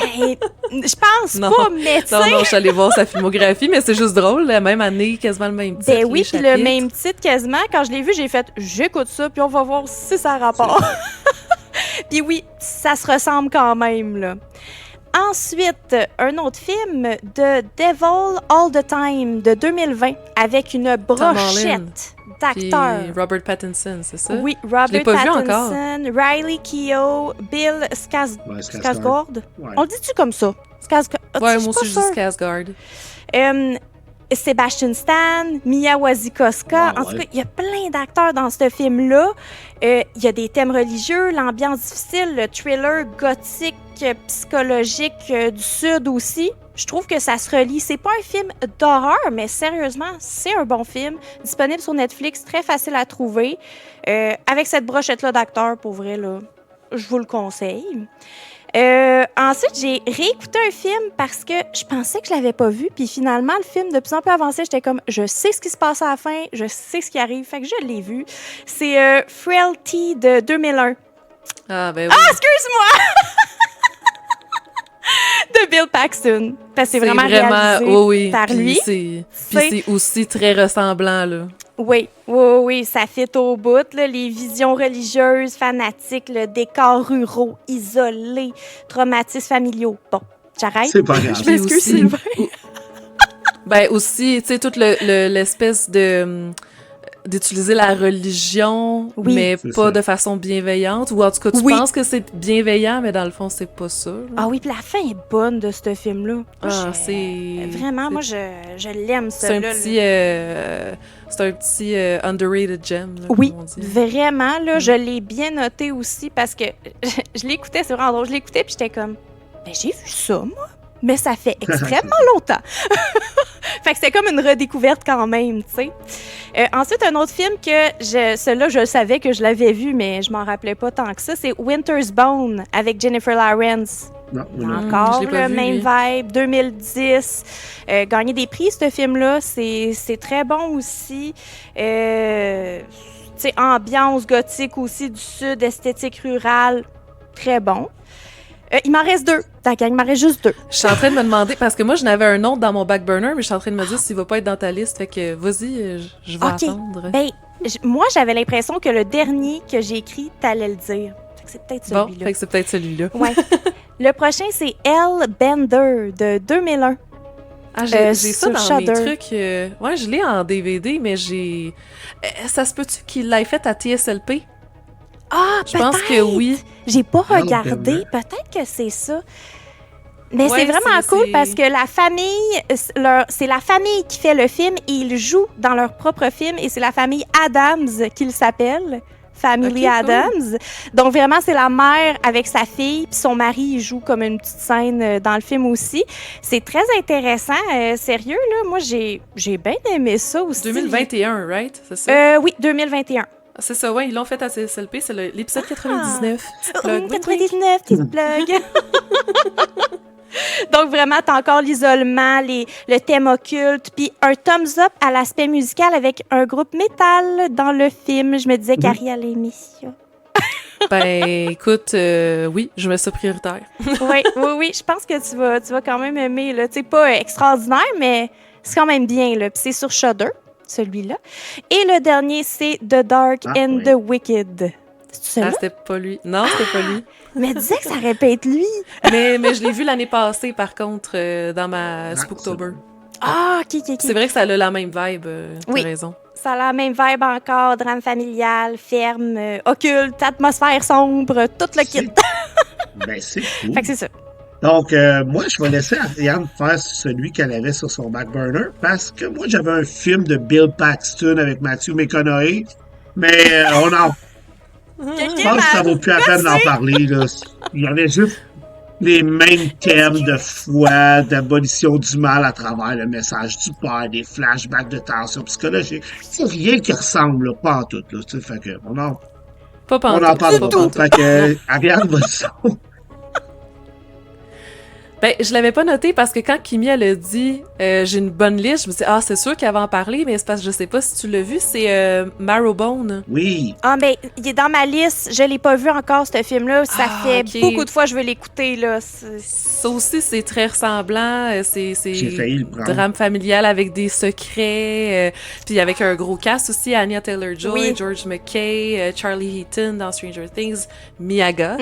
Hey, je pense Non. pas, mais tu Non, sais... non, je suis allée voir sa filmographie, mais c'est juste drôle, la même année, quasiment le même titre. Ben oui, les puis le chapitres. même titre quasiment. Quand je l'ai vu, j'ai fait « J'écoute ça, puis on va voir si ça a rapport. » Puis oui, ça se ressemble quand même, là. Ensuite, un autre film de Devil All the Time de 2020 avec une brochette Puis d'acteurs. Robert Pattinson, c'est ça? Oui, Je l'ai Robert pas vu encore. Pattinson, Riley Keough, Bill Ouais, Skarsgård. Ouais. On le dit-tu comme ça? Skarsgård. Ouais, Je suis moi pas aussi, je dis sûre. Skarsgård. Sebastian Stan, Mia Wasikowska. Ah, En tout ouais. cas, il y a plein d'acteurs dans ce film-là. Il y a des thèmes religieux, l'ambiance difficile, le thriller gothique, psychologique du Sud aussi. Je trouve que ça se relie. C'est pas un film d'horreur, mais sérieusement, c'est un bon film. Disponible sur Netflix, très facile à trouver. Avec cette brochette-là d'acteurs, pour vrai, là, je vous le conseille. Ensuite, j'ai réécouté un film parce que je pensais que je l'avais pas vu. Puis finalement, le film, de plus en plus avancé, j'étais comme, je sais ce qui se passe à la fin, je sais ce qui arrive. Fait que je l'ai vu. C'est Frailty de 2001. Ah, ben oui. Ah, excuse-moi! De Bill Paxton. Parce que c'est vraiment réalisé oui, par puis lui. Puis c'est aussi très ressemblant, là. Oui, ça fit au bout, là, les visions religieuses, fanatiques, le décor ruraux, isolé, traumatismes familiaux. Bon, j'arrête. C'est pas grave. Je m'excuse, Puis aussi- Sylvain. Ben aussi, tu sais, toute l'espèce de d'utiliser la religion, Oui. mais C'est pas ça. de façon bienveillante. Ou en tout cas, tu Oui. penses que c'est bienveillant, mais dans le fond, c'est pas ça. là. Ah oui, puis la fin est bonne de ce film-là. Moi, Ah, je- c'est... Vraiment, moi, je l'aime, C'est un celui-là. petit... c'est un petit underrated gem, là, Oui, comme on dit. vraiment, là, je l'ai bien noté aussi parce que je l'écoutais, c'est vraiment drôle. Je l'écoutais puis j'étais comme, ben j'ai vu ça, moi. Mais ça fait extrêmement longtemps. Fait que c'était comme une redécouverte quand même, tu sais. Ensuite, un autre film que celui-là, je savais que je l'avais vu, mais je m'en rappelais pas tant que ça, c'est Winter's Bone avec Jennifer Lawrence. Non, moi non. Encore je l'ai pas le vu, même lui. vibe, 2010. Gagner des prix, ce film-là, c'est très bon aussi. Tu sais, ambiance gothique aussi, du sud, esthétique rurale, très bon. Il m'en reste 2. Dans la gang, il m'en reste juste 2. Je suis en train de me demander, parce que moi, je n'avais un autre dans mon back burner, mais je suis en train de me dire s'il va pas être dans ta liste. Fait que vas-y, je vais OK. attendre. Ben, moi, j'avais l'impression que le dernier que j'ai écrit, t'allais le dire. Fait que c'est peut-être Bon, celui-là. fait que c'est peut-être celui-là. Ouais. Le prochain, c'est Elle Bender de 2001. Ah, j'ai ça sur dans Shudder. mes trucs. Ouais, je l'ai en DVD, mais j'ai. Ça se peut-tu qu'il l'ait fait à TSLP? Ah, Je pense que oui. J'ai pas Elle regardé. Bender. Peut-être que c'est ça. Mais Ouais, c'est vraiment c'est- cool c'est- parce que la famille, c'est la famille qui fait le film et ils jouent dans leur propre film et c'est la famille Adams qu'ils s'appellent. Family Ok, cool. Adams. Donc vraiment, c'est la mère avec sa fille, puis son mari, il joue comme une petite scène dans le film aussi. C'est très intéressant. Sérieux, là, moi, j'ai bien aimé ça aussi. 2021, right? C'est ça? Oui, 2021. C'est ça, ouais, ils l'ont fait à TSLP, c'est l'épisode 99. Petite plug. Wink, wink. 99, petite blague. Donc vraiment, t'as encore l'isolement, le thème occulte, puis un thumbs up à l'aspect musical avec un groupe métal dans le film. Je me disais qu'Ari allait aimer ça. Ben, écoute, oui, je mets ça prioritaire. Oui, je pense que tu vas quand même aimer. Tu sais, pas extraordinaire, mais c'est quand même bien. Là. Puis c'est sur Shudder, celui-là. Et le dernier, c'est The Dark and oui. the Wicked. C'est Ah, celui-là? c'était pas lui. Non, c'était pas lui. Mais disais que ça répète lui. Mais je l'ai vu l'année passée, par contre, dans ma Spooktober. Ah, ok. C'est vrai que ça a la même vibe, Oui. t'as raison. Ça a la même vibe encore, drame familial, ferme, occulte, atmosphère sombre, tout le kit. Ben, c'est cool. Fait que c'est ça. Donc, moi, je vais laisser Ariane faire celui qu'elle avait sur son back burner parce que moi, j'avais un film de Bill Paxton avec Matthew McConaughey, mais je pense que ça vaut plus la peine d'en parler. Là. Il y avait juste les mêmes thèmes de foi, d'abolition du mal à travers le message du père, des flashbacks de tension psychologique. C'est rien qui ressemble, là, pas en tout. Là, tu sais, fait que, on en parle pas. Fait que, Ariane va dire. Ben, je l'avais pas noté parce que quand Kimi, elle a dit j'ai une bonne liste, je me suis dit, ah, c'est sûr qu'elle va en parler, mais c'est parce que je sais pas si tu l'as vu, c'est Marrowbone. Oui. Ah, ben, il est dans ma liste. Je l'ai pas vu encore, ce film-là. Ça fait ok. beaucoup de fois que je veux l'écouter, là. Ça aussi, c'est très ressemblant. C'est J'ai failli le prendre. drame familial avec des secrets. Puis avec un gros cast aussi, Anya Taylor-Joy, Oui. George McKay, Charlie Heaton dans Stranger Things, Miyaga.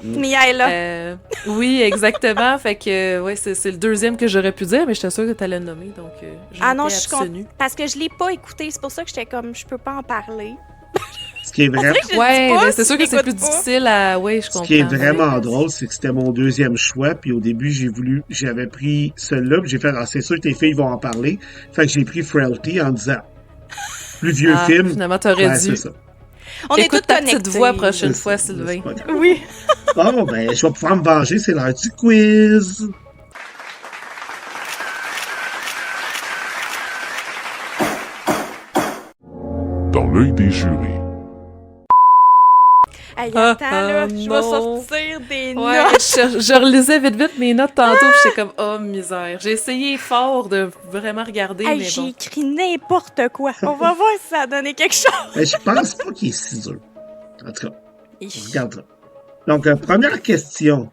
Mia est là. Oui, exactement. Fait que, ouais, c'est le deuxième que j'aurais pu dire, mais j'étais sûre que t'allais le nommer, donc Ah non, j'étais je suis contente. abstenue. Parce que je l'ai pas écouté. C'est pour ça que j'étais comme, je peux pas en parler. Ce qui est vrai. Ouais, pas mais c'est si sûr que c'est plus j'écoute pas. difficile à... Oui, je Ce comprends. qui est vraiment drôle, c'est que c'était mon deuxième choix, puis au début, j'avais pris celui-là, puis j'ai fait, ah, c'est sûr que tes filles vont en parler. Fait que j'ai pris Frailty en disant, plus vieux film. Finalement, t'aurais Ouais, dû. c'est ça. On est Écoute toutes ta connectées. petite voix prochaine C'est fois, ça, Sylvain. c'est pas grave. Oui. Bon, ben, je vais pouvoir me venger, c'est l'heure du quiz. Dans l'œil des jurys. Hey, Ah, attends, là, je vais non. sortir des Ouais, notes. je relisais vite mes notes tantôt, puis j'étais comme, oh, misère. J'ai essayé fort de vraiment regarder, Hey, mais j'ai bon. écrit n'importe quoi. On va voir si ça a donné quelque chose. Mais je pense pas qu'il est si dur. En tout cas, on regardera. Donc, première question.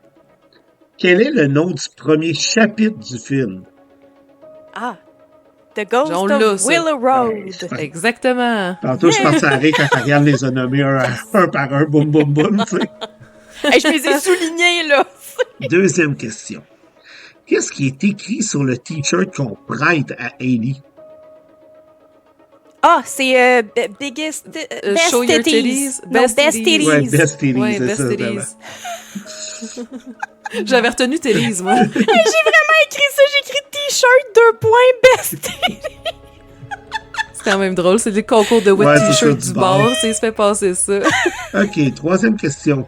Quel est le nom du premier chapitre du film? Ah, The Ghost On l'a, of ça. Willow Road. Exactement. Tantôt, je pense à Rick quand Ariane les a nommés un par un, boum, boum, boum, tu sais. Hey, je les ai soulignés, là. Deuxième question. Qu'est-ce qui est écrit sur le t-shirt qu'on prête à Hailey? Ah, c'est Biggest... Best Show Your Titties. Titties. Non, Best Titties. Ouais, Best Titties, Ouais, c'est Best ça, Titties. vraiment. J'avais retenu Télise, moi. Hey, j'ai vraiment écrit ça. J'ai écrit T-shirt, Best Titties. C'est quand même drôle, c'est le concours de wet Ouais, c'est t-shirt ça, du du bar, bar. il se fait passer ça. OK, troisième question.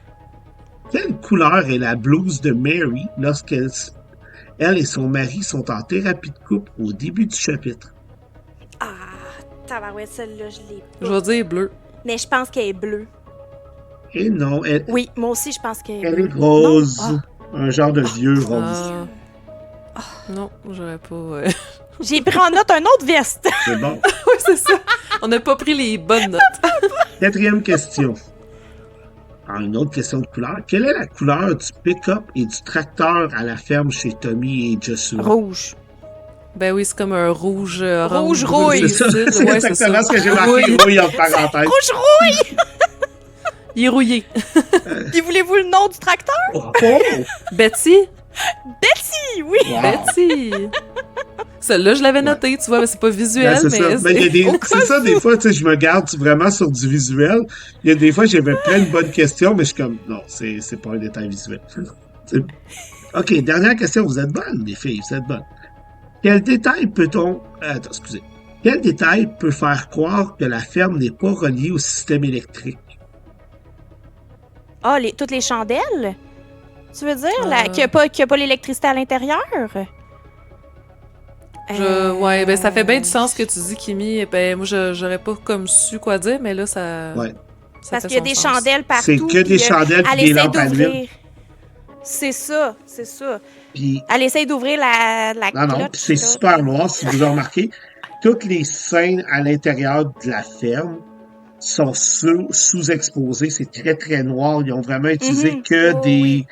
Quelle couleur est la blouse de Mary lorsqu'elle et son mari sont en thérapie de couple au début du chapitre? Ah, tabarouette, celle-là, je l'ai Je pas. vais dire bleu. Mais je pense qu'elle est bleue. Et non, Oui, moi aussi, je pense qu'elle est elle bleue. est rose. Non? Un genre de vieux rose. Non, j'aurais pas... J'ai pris en note un autre veste. C'est bon. Oui, c'est ça. On n'a pas pris les bonnes notes. 4e question. Une autre question de couleur. Quelle est la couleur du pick-up et du tracteur à la ferme chez Tommy et Joshua? Rouge. Ben oui, c'est comme un rouge... Rouge rouille. C'est ça, lucide. c'est Ouais, exactement ça. ce que j'ai marqué. Oui. Rouille en parenthèse. Rouge rouille! Il est rouillé. Puis voulez-vous le nom du tracteur? Oh! Betty? Betty, oui! Wow. Betty! Celle-là, je l'avais noté, tu vois, mais c'est pas visuel, Ben, c'est mais... ça. Ben, il y a des... au C'est ça, des fois, tu sais, je me garde vraiment sur du visuel. Il y a des fois, j'avais plein de bonnes questions, mais je suis comme, non, c'est pas un détail visuel. OK, dernière question. Vous êtes bonnes, les filles, vous êtes bonnes. Quel détail peut-on... Attends, excusez. Quel détail peut faire croire que la ferme n'est pas reliée au système électrique? Ah, toutes les chandelles? Tu veux dire qu'il n'y a pas l'électricité à l'intérieur? Ouais, ben ça fait bien du sens ce que tu dis, Kimi. Ben moi, j'aurais pas comme su quoi dire, mais là, ça... Ouais. ça Parce fait qu'il y a son des sens. chandelles partout. C'est que des chandelles elle et des essaie lampes à d'ouvrir. l'huile. C'est ça, c'est ça. Puis, Elle essaie d'ouvrir la non, cloche, puis c'est là. super noir, si vous avez remarqué. Toutes les scènes à l'intérieur de la ferme sont sous-exposées. C'est très, très noir. Ils ont vraiment utilisé que tu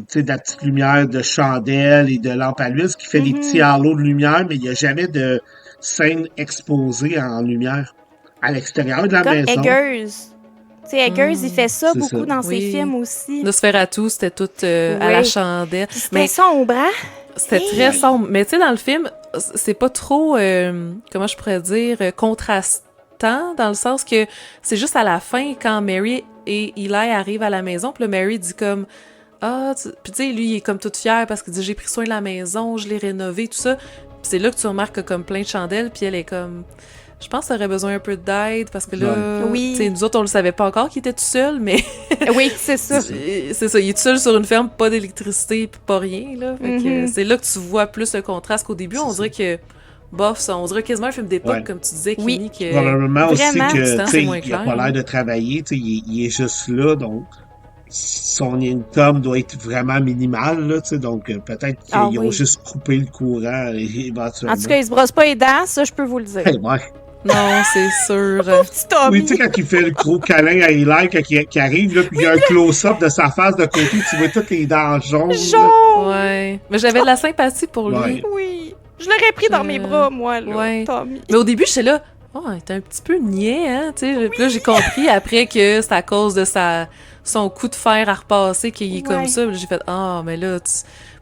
sais, de la petite lumière de chandelle et de lampe à l'huile, ce qui fait des petits halos de lumière, mais il n'y a jamais de scène exposée en lumière à l'extérieur de la Comme maison. Eggers. Tu sais, Eggers, il fait ça C'est beaucoup ça. dans ses Oui. films aussi. Nosferatu, c'était tout à la chandelle. C'était sombre, hein? C'était très sombre. Mais tu sais, dans le film, c'est pas trop, comment je pourrais dire, contrastant, dans le sens que c'est juste à la fin, quand Mary et Eli arrivent à la maison, puis là, Mary dit comme... Puis tu sais, lui, il est comme tout fier parce qu'il dit « J'ai pris soin de la maison, je l'ai rénovée, tout ça. » Puis c'est là que tu remarques qu'il y a comme plein de chandelles, puis elle est comme... Je pense qu'elle aurait besoin un peu d'aide parce que là, Oui. tu sais, nous autres, on le savait pas encore qu'il était tout seul, mais... Oui, c'est ça. C'est ça, il est tout seul sur une ferme, pas d'électricité, puis pas rien, là. Fait que c'est là que tu vois plus le contraste qu'au début. On dirait que, bof, ça, on dirait quasiment un film d'époque, comme tu disais, Kimi, que... Probablement aussi Vraiment. que, tu sais, moins il a clair, pas hein. l'air de travailler, tu sais, il est juste là, donc son income doit être vraiment minimal, là, tu sais, donc peut-être qu'ils ont juste coupé le courant éventuellement. En tout cas, il se brosse pas les dents, ça, je peux vous le dire. Hey, ouais. Non, c'est sûr. Petit Tommy. Oui, tu sais, quand il fait le gros câlin à Eli, quand il arrive, là, puis il y a un close-up de sa face de côté, tu vois toutes les dents jaunes. Jaune! Ouais. Mais j'avais de la sympathie pour lui. Ouais. Oui. Je l'aurais pris dans mes bras, moi, là, Ouais. Tommy. Mais au début, j'étais là, il était un petit peu niais, hein, tu sais. Puis là, j'ai compris après que c'est à cause de son coup de fer à repasser qu'il est comme ça. Puis là, j'ai fait, mais là,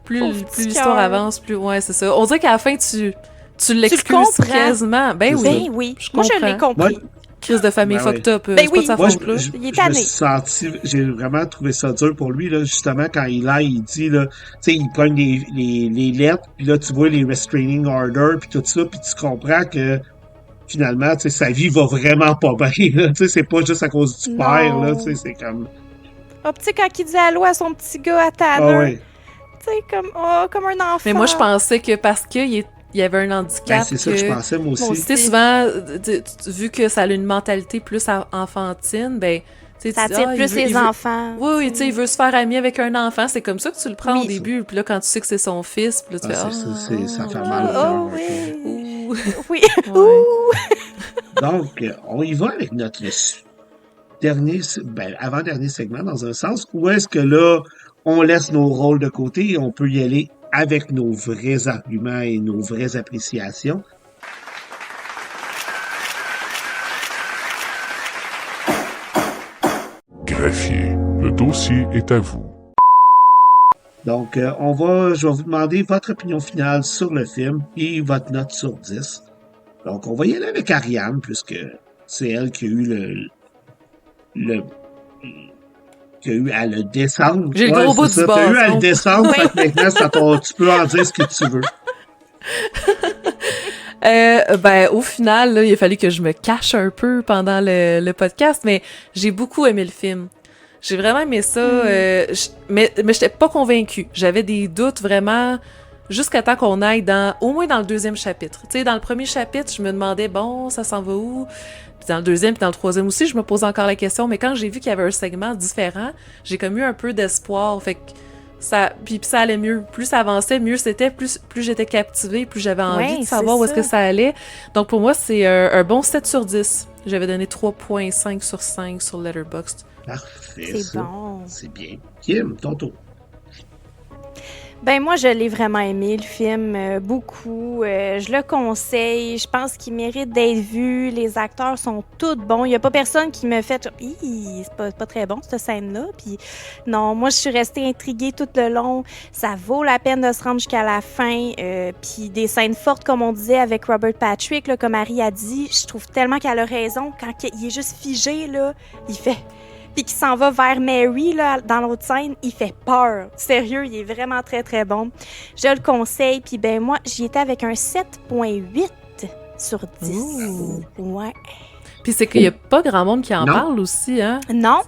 plus l'histoire avance, plus, ouais, c'est ça. On dirait qu'à la fin, tu l'excuses quasiment. Ben oui. Ben oui. Moi, je l'ai compris. Crise de famille fucked up. Ben c'est pas oui. de sa Moi, faute, là. Il est tanné. j'ai vraiment trouvé ça dur pour lui, là, justement, quand il dit, là, tu sais, il prend les lettres, puis là, tu vois les restraining orders, puis tout ça, puis tu comprends que, finalement, tu sais, sa vie va vraiment pas bien, là, tu sais, c'est pas juste à cause du père, là, tu sais, c'est comme... Ah, tu sais, quand il dit allô à son petit gars à Tanner, Ah ouais. tu sais, comme un enfant. Mais moi, je pensais que parce qu'il y avait un handicap. Ben, c'est ça que je pensais, moi aussi. Tu sais, souvent, vu que ça a une mentalité plus enfantine, ben. Ça attire plus les enfants. Oui, tu sais, il veut se faire ami avec un enfant. C'est comme ça que tu le prends au début. Puis là, quand tu sais que c'est son fils, puis là, tu fais. Ça fait mal au cœur. Oui. Oui. Donc, on y va avec notre avant-dernier segment, dans un sens, où est-ce que là, on laisse nos rôles de côté et on peut y aller avec nos vrais arguments et nos vraies appréciations. Greffier, le dossier est à vous. Donc, je vais vous demander votre opinion finale sur le film et votre note sur 10. Donc, on va y aller avec Ariane, puisque c'est elle qui a eu qui a eu à le descendre. J'ai le gros bout du bâton. Tu as eu à le descendre, fait que maintenant, tu peux en dire ce que tu veux. Au final, là, il a fallu que je me cache un peu pendant le podcast, mais j'ai beaucoup aimé le film. J'ai vraiment aimé ça, mais j'étais pas convaincue. J'avais des doutes vraiment jusqu'à temps qu'on aille au moins dans le deuxième chapitre. Tu sais, dans le premier chapitre, je me demandais, bon, ça s'en va où? Tu Puis dans le deuxième, puis dans le troisième aussi, je me pose encore la question, mais quand j'ai vu qu'il y avait un segment différent, j'ai comme eu un peu d'espoir, fait que puis ça allait mieux. Plus ça avançait, mieux c'était, plus j'étais captivée, plus j'avais envie de savoir où est-ce que ça allait. Donc pour moi, c'est un bon 7 sur 10. J'avais donné 3.5 sur 5 sur Letterboxd. Parfait, C'est bon. C'est bien. Kim, ton tour. Ben moi, je l'ai vraiment aimé, le film, beaucoup. Je le conseille. Je pense qu'il mérite d'être vu. Les acteurs sont tous bons. Il n'y a pas personne qui me fait « Hi, c'est pas très bon, cette scène-là. » Puis non, moi, je suis restée intriguée tout le long. Ça vaut la peine de se rendre jusqu'à la fin. Puis des scènes fortes, comme on disait, avec Robert Patrick, là, comme Harry a dit. Je trouve tellement qu'elle a raison. Quand il est juste figé, là, il fait... Puis qu'il s'en va vers Mary, là, dans l'autre scène, il fait peur. Sérieux, il est vraiment très, très bon. Je le conseille. Puis ben moi, j'y étais avec un 7.8 sur 10. Ouh. Ouais. Puis c'est qu'il n'y a pas grand monde qui en parle aussi, hein? Non,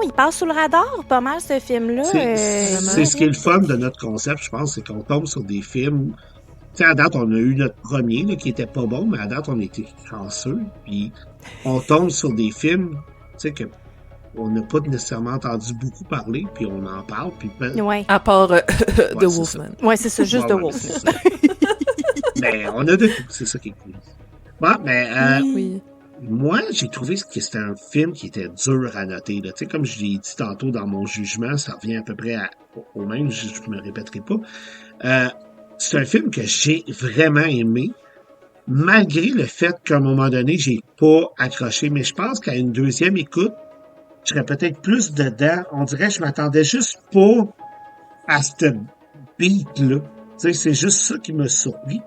il passe sous le radar pas mal, ce film-là. C'est ce qui est le fun de notre concept, je pense, c'est qu'on tombe sur des films... Tu sais, à date, on a eu notre premier, là, qui était pas bon, mais à date, on était chanceux. Puis on tombe sur des films, tu sais, que on n'a pas nécessairement entendu beaucoup parler, puis on en parle, puis... Ouais. À part The Wolfman. Ouais, c'est ça, juste The Wolfman. Mais on a de tout, c'est ça qui est cool. Bon, mais oui. Moi, j'ai trouvé que c'était un film qui était dur à noter. Tu sais, comme je l'ai dit tantôt dans mon jugement, ça revient à peu près au même, je me répéterai pas. C'est un film que j'ai vraiment aimé, malgré le fait qu'à un moment donné, j'ai pas accroché, mais je pense qu'à une deuxième écoute, je serais peut-être plus dedans. On dirait que je m'attendais juste pas à ce beat-là. Tu sais, c'est juste ça qui m'a surpris.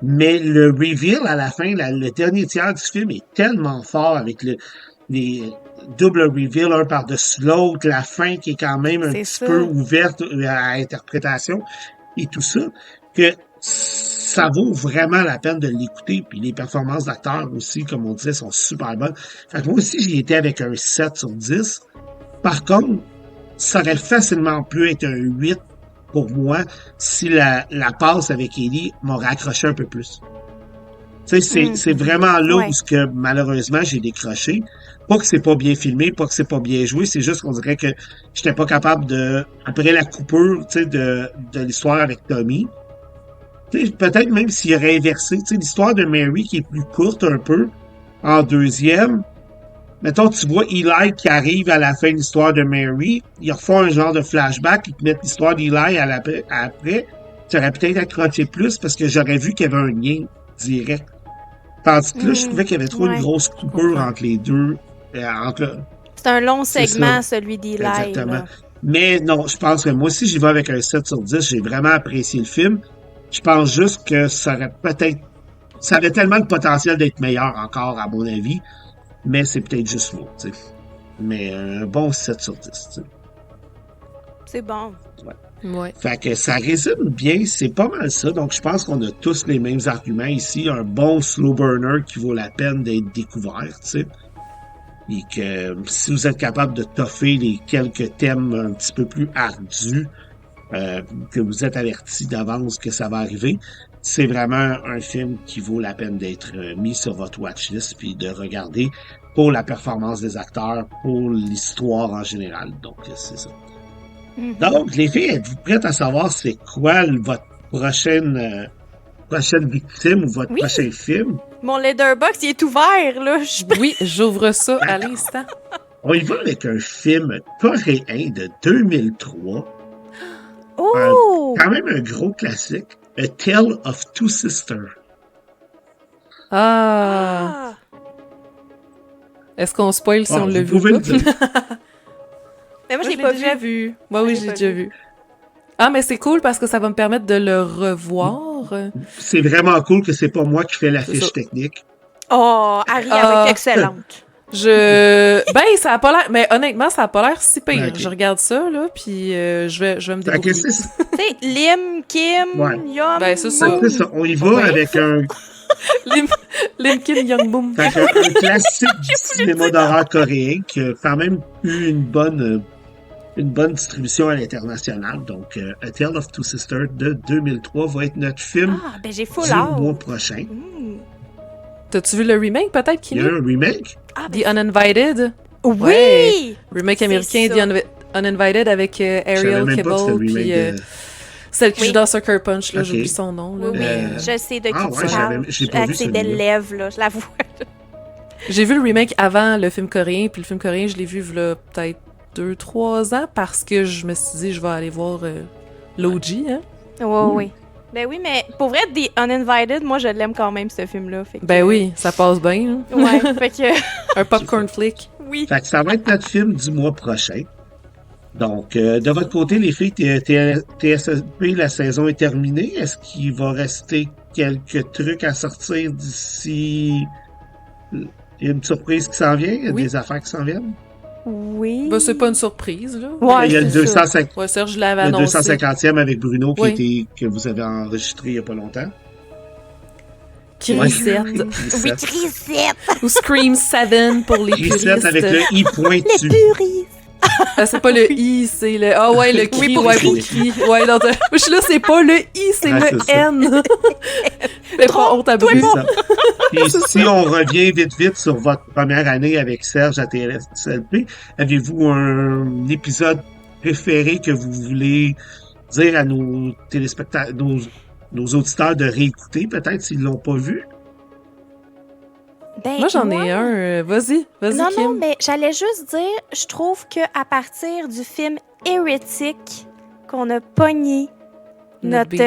Mais le reveal à la fin, le dernier tiers du film est tellement fort avec les double reveal un par-dessus l'autre, la fin qui est quand même un petit peu ouverte à interprétation et tout ça, que ça vaut vraiment la peine de l'écouter. Puis les performances d'acteurs aussi, comme on disait, sont super bonnes. Fait que moi aussi, j'y étais avec un 7 sur 10. Par contre, ça aurait facilement pu être un 8 pour moi si la passe avec Ellie m'aurait accroché un peu plus. Tu sais, c'est vraiment là où que, malheureusement, j'ai décroché. Pas que c'est pas bien filmé, pas que c'est pas bien joué, c'est juste qu'on dirait que j'étais pas capable de, après la coupure, tu sais, de l'histoire avec Tommy, peut-être même s'il aurait inversé, tu sais, l'histoire de Mary qui est plus courte un peu, en deuxième, mettons, tu vois Eli qui arrive à la fin de l'histoire de Mary, ils refont un genre de flashback, ils te mettent l'histoire d'Eli après, tu aurais peut-être accroché plus parce que j'aurais vu qu'il y avait un lien direct. Tandis que là, je trouvais qu'il y avait trop une grosse coupure entre les deux. C'est un long segment, celui d'Eli. Exactement. Là. Mais non, je pense que moi aussi, j'y vais avec un 7 sur 10. J'ai vraiment apprécié le film. Je pense juste que ça avait tellement le potentiel d'être meilleur encore, à mon avis. Mais c'est peut-être juste moi, tu sais. Mais un bon 7 sur 10, tu sais. C'est bon. Ouais. Fait que ça résume bien, c'est pas mal ça. Donc, je pense qu'on a tous les mêmes arguments ici. Un bon slow burner qui vaut la peine d'être découvert, tu sais. Et que si vous êtes capable de toffer les quelques thèmes un petit peu plus ardus, que vous êtes averti d'avance que ça va arriver, c'est vraiment un film qui vaut la peine d'être mis sur votre watchlist puis de regarder pour la performance des acteurs, pour l'histoire en général. Donc, c'est ça. Donc, les filles, êtes-vous prêtes à savoir c'est quoi votre prochaine victime ou votre prochain film? Mon Letterboxd, il est ouvert, là. Oui, j'ouvre ça à l'instant. On y va avec un film coréen de 2003. Oh! Quand même un gros classique. A Tale of Two Sisters. Ah! Est-ce qu'on spoil si on l'a vu? Vous pouvez le dire. Mais moi, je l'ai l'ai pas déjà vu. Moi, oui, j'ai déjà vu. Ah, mais c'est cool parce que ça va me permettre de le revoir. C'est vraiment cool que c'est pas moi qui fais la fiche technique. Oh, Harry, avec excellente. Ben, ça a pas l'air... Mais honnêtement, ça a pas l'air si pire. Okay. Je regarde ça, là, puis je vais me débrouiller. Tu sais, Lim, Kim, Yum... Ben, c'est ça. C'est ça. On y va avec un... Lim Kim Young Boom. Un classique du cinéma d'horreur coréen qui a quand même eu une bonne distribution à l'international. Donc, A Tale of Two Sisters de 2003 va être notre film j'ai full du out. mois prochain. T'as-tu vu le remake, peut-être, Il y a Kimi? un remake? The Uninvited? Oui! Ouais. Remake C'est américain, ça. The Uninvited, avec Je savais Ariel même pas que c'était Kibble, le puis remake de... celle qui Oui. joue dans Sucker Punch, là, Ok. j'oublie son nom. Là, Oui, mais, je sais de qui Ah tu ouais, parles. j'ai pas vu Avec ses celui-là. belles lèvres, là, je la vois. J'ai vu le remake avant le film coréen, puis le film coréen, je l'ai vu là, peut-être 2-3 ans, parce que je me suis dit, je vais aller voir l'OG, hein? Oui. Ben oui, mais pour vrai, The Uninvited, moi, je l'aime quand même, ce film-là. Fait que- Ben oui, ça passe bien. Hein? Ouais, fait que... Un popcorn flick. Oui. Fait que ça va être notre film du mois prochain. Donc, de votre côté, les filles, TSLP, la saison est terminée. Est-ce qu'il va rester quelques trucs à sortir d'ici... Il y a une surprise qui s'en vient? Il y a Oui. des affaires qui s'en viennent? Oui. Ben, c'est pas une surprise, là. Ouais, Il y a le c'est ça. 250 Ouais, Serge l'avait le annoncé. 250e avec Bruno Oui. que vous avez enregistré il y a pas longtemps. Crisette. Oui, Crisette! Ou Scream 7 pour les puristes. Crisette avec le I pointu. Puristes! C'est pas le I, c'est le... Ah ouais, le cri, pour ouais, cri. pour cri. Ouais, non, je suis là, c'est pas le I, c'est Ouais, le c'est ça. N. Fais pas honte à Bru. C'est ça. Puis si on revient vite sur votre première année avec Serge à TSLP, avez-vous un épisode préféré que vous voulez dire à nos téléspectateurs, nos auditeurs de réécouter, peut-être s'ils l'ont pas vu? Ben, Moi, j'en ai un. Vas-y, Non, Kim. non, mais j'allais juste dire, je trouve que à partir du film Heretic, qu'on a pogné Notre beat.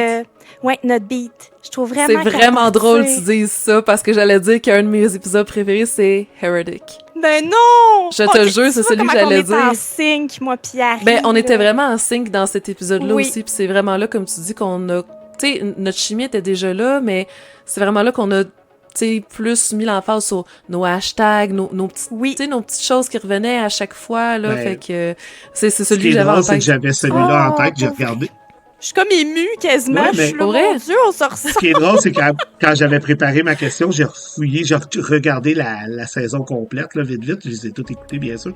notre beat. Je trouve C'est vraiment qu'à vraiment drôle que partir- tu dises ça parce que j'allais dire qu'un de mes épisodes préférés, c'est Heretic. Ben non! Je te jure, c'est celui que j'allais On était en dire. sync, moi, Pierre. Ben, on était vraiment en sync dans cet épisode-là Oui. aussi, puis c'est vraiment là, comme tu dis, qu'on a... Tu sais, notre chimie était déjà là, mais c'est vraiment là qu'on a, tu sais, plus mis l'emphase sur nos hashtags, nos petites, tu sais, nos petites choses qui revenaient à chaque fois, là, Ben, fait que c'est Ce celui qui que est j'avais en drôle, c'est tête. que j'avais celui-là en Oh, tête, j'ai pauvre. regardé. Je suis comme émue quasiment. Ouais, je mais- suis là, Pour vrai? mon Dieu, on sort ça. Ce qui est drôle, c'est que quand j'avais préparé ma question, j'ai refouillé, j'ai regardé la saison complète, là, vite, je les ai toutes écoutées, bien sûr.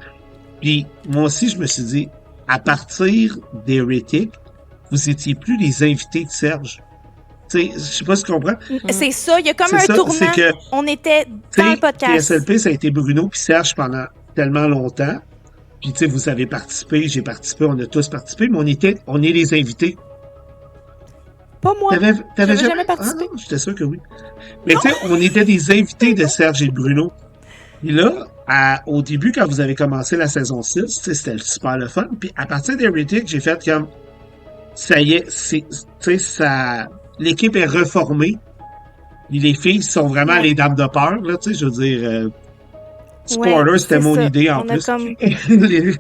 Puis, moi aussi, je me suis dit, à partir d'Heretic, vous étiez plus les invités de Serge. Tu sais, je sais pas si tu comprends. C'est ça, il y a comme C'est un ça, tournant. c'est que, On était Tu dans le sais, podcast. TSLP, ça a été Bruno puis Serge pendant tellement longtemps. Puis, tu sais, vous avez participé, j'ai participé, on a tous participé, mais on est les invités. Pas moi. T'avais J'avais jamais participé. Ah non, j'étais sûr que oui. Mais tu sais, on était des invités de Serge et de Bruno. Puis là, au début, quand vous avez commencé la saison 6, tu sais, c'était super le fun. Puis à partir d'Heretic, j'ai fait comme, ça y est, tu sais, ça, l'équipe est reformée. Puis les filles sont vraiment Ouais. les dames de peur, là, tu sais, je veux dire, Ouais, spoiler, c'était c'est mon ça. idée en On a plus. comme- Les-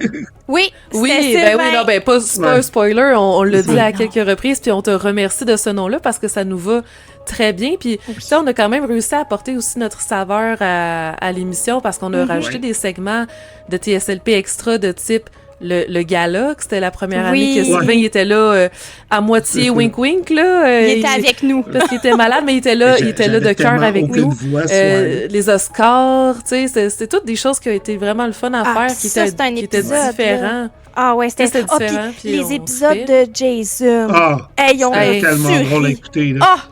Oui, Oui, c'était ben oui, Sylvain. non, ben c'est pas Ouais. un spoiler, on l'a dit à Non. quelques reprises, puis on te remercie de ce nom-là parce que ça nous va très bien, puis tu sais, on a quand même réussi à apporter aussi notre saveur à l'émission parce qu'on a rajouté Ouais. des segments de TSLP extra de type le gala, que c'était la première Oui. année que Sylvain il était là à moitié wink-wink, là. Il était avec nous. Parce qu'il était malade, mais il était là de J'avais cœur tellement avec aucune nous. voix, ce soir-là. Les Oscars, tu sais, c'était toutes des choses qui ont été vraiment le fun à Ah, faire, puis qui ça, étaient, c'est un qui étaient épisode, différents. Ah ouais, c'était C'était Ah, puis différent, puis on les se épisodes fait. de Jason. Ah, Hey, on c'était a tellement tué. drôle à écouter, là. Ah!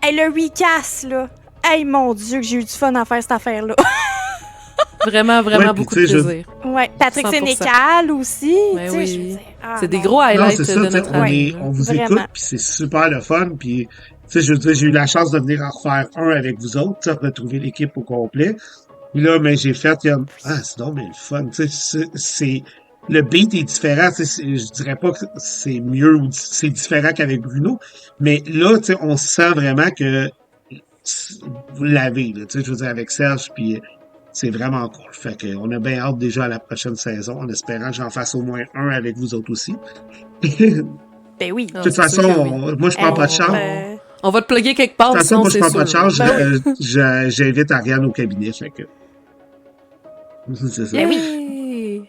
Hey, le recast, là. Hey, mon Dieu, que j'ai eu du fun à faire cette affaire-là. Vraiment, vraiment Ouais, puis beaucoup tu de sais, je- plaisir. Ouais, Patrick 100%. Sénécal aussi. Ben tu sais, oui. je veux dire, ah, C'est des mon gros Non, highlights c'est ça, de tu sais, notre on, année. on vous Vraiment. écoute, puis c'est super le fun, puis tu sais, je veux dire, j'ai eu la chance de venir en refaire un avec vous autres, tu sais, retrouver l'équipe au complet. Puis là, mais j'ai fait comme, c'est donc bien le fun, tu sais, le beat est différent, tu sais, je dirais pas que c'est mieux ou c'est différent qu'avec Bruno, mais là, tu sais, on sent vraiment que vous l'avez, là, tu sais, je veux dire, avec Serge, puis c'est vraiment cool. Fait que on a bien hâte déjà à la prochaine saison, en espérant que j'en fasse au moins un avec vous autres aussi. Ben oui. De toute façon, moi, je prends pas de charge. On va te plugger quelque part, De toute façon, sinon moi, je c'est prends pas de sûr. charge. Ben oui. J'invite Ariane au cabinet, fait que... C'est ça. Ben oui.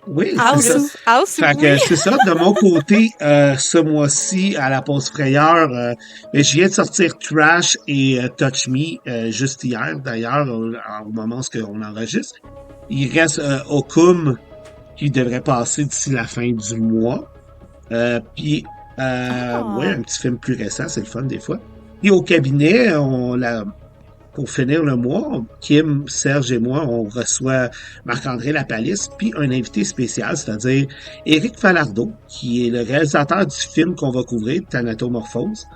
Oui, House, c'est ça. house, Fait que oui. c'est ça. De mon côté, ce mois-ci, à la pause frayeur, ben, je viens de sortir Trash et Touch Me juste hier, d'ailleurs, au moment où on enregistre. Il reste Okum qui devrait passer d'ici la fin du mois. Puis, ouais, un petit film plus récent, c'est le fun des fois. Puis au cabinet, pour finir le mois, Kim, Serge et moi, on reçoit Marc-André Lapalisse, puis un invité spécial, c'est-à-dire Éric Falardeau, qui est le réalisateur du film qu'on va couvrir, Thanatomorphose.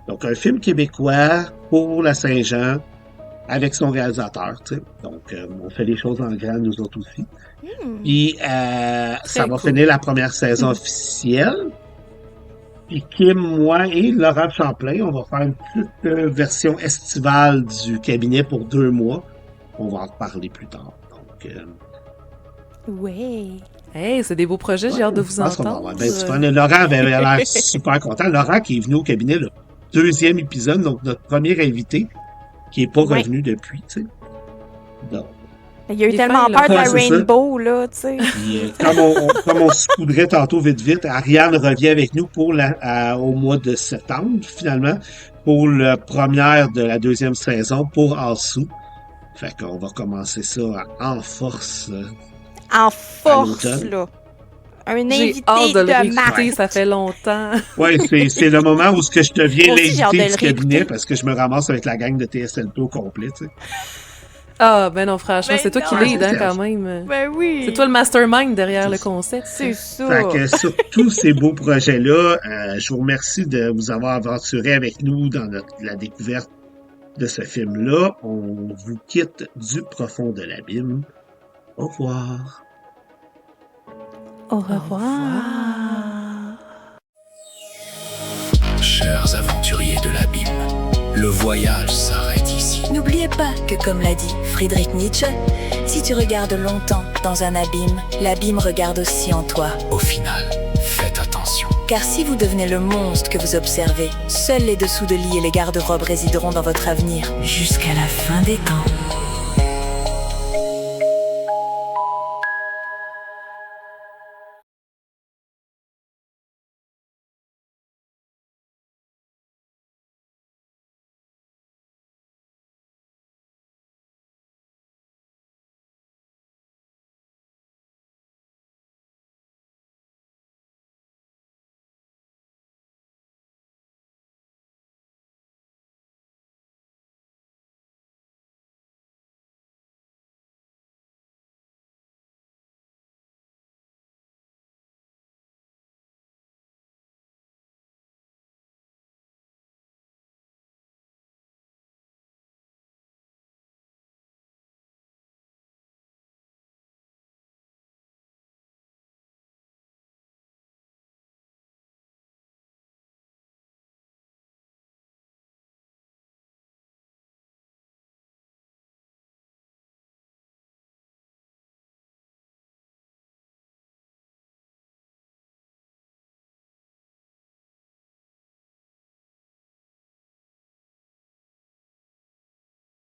Donc, un film québécois pour la Saint-Jean, avec son réalisateur, tu sais. Donc, on fait les choses en grand, nous autres aussi. Puis, ça va finir la première saison officielle. Puis Kim, moi et Laurent Champlain, on va faire une petite version estivale du cabinet pour 2 mois. On va en reparler plus tard. Donc, Ouais. Hey, c'est des beaux projets, j'ai hâte de vous je pense qu'on va entendre. avoir bien du fun. Laurent avait l'air super content. Laurent qui est venu au cabinet le 2e épisode, donc notre premier invité, qui est pas revenu depuis, tu sais. Donc, Il y a eu Les tellement fins, là. peur de la Ouais, c'est ça. Rainbow, là, tu sais. puis, comme on se coudrait tantôt vite, Ariane revient avec nous pour au mois de septembre, finalement, pour la première de la 2e saison pour Alsou. Fait qu'on va commencer ça en force. En force, l'automne. là. Un J'ai invité hâte de le de réécouter, marque. ça fait longtemps. Ouais, c'est le moment où ce que je deviens Moi aussi, j'ai hâte de l'invité le du cabinet réécouter. parce que je me ramasse avec la gang de TSLP au complet, tu sais. Ah, ben non, franchement, Ben c'est toi qui non. lead, hein, quand même. Ben oui. C'est toi le mastermind derrière le concept. C'est ça. Fait que sur tous ces beaux projets-là, je vous remercie de vous avoir aventuré avec nous dans la découverte de ce film-là. On vous quitte du profond de l'abîme. Au revoir. Au revoir. Chers aventuriers de l'abîme, le voyage s'arrête ici. N'oubliez pas que, comme l'a dit Friedrich Nietzsche, si tu regardes longtemps dans un abîme, l'abîme regarde aussi en toi. Au final, faites attention. Car si vous devenez le monstre que vous observez, seuls les dessous de lit et les garde-robes résideront dans votre avenir jusqu'à la fin des temps.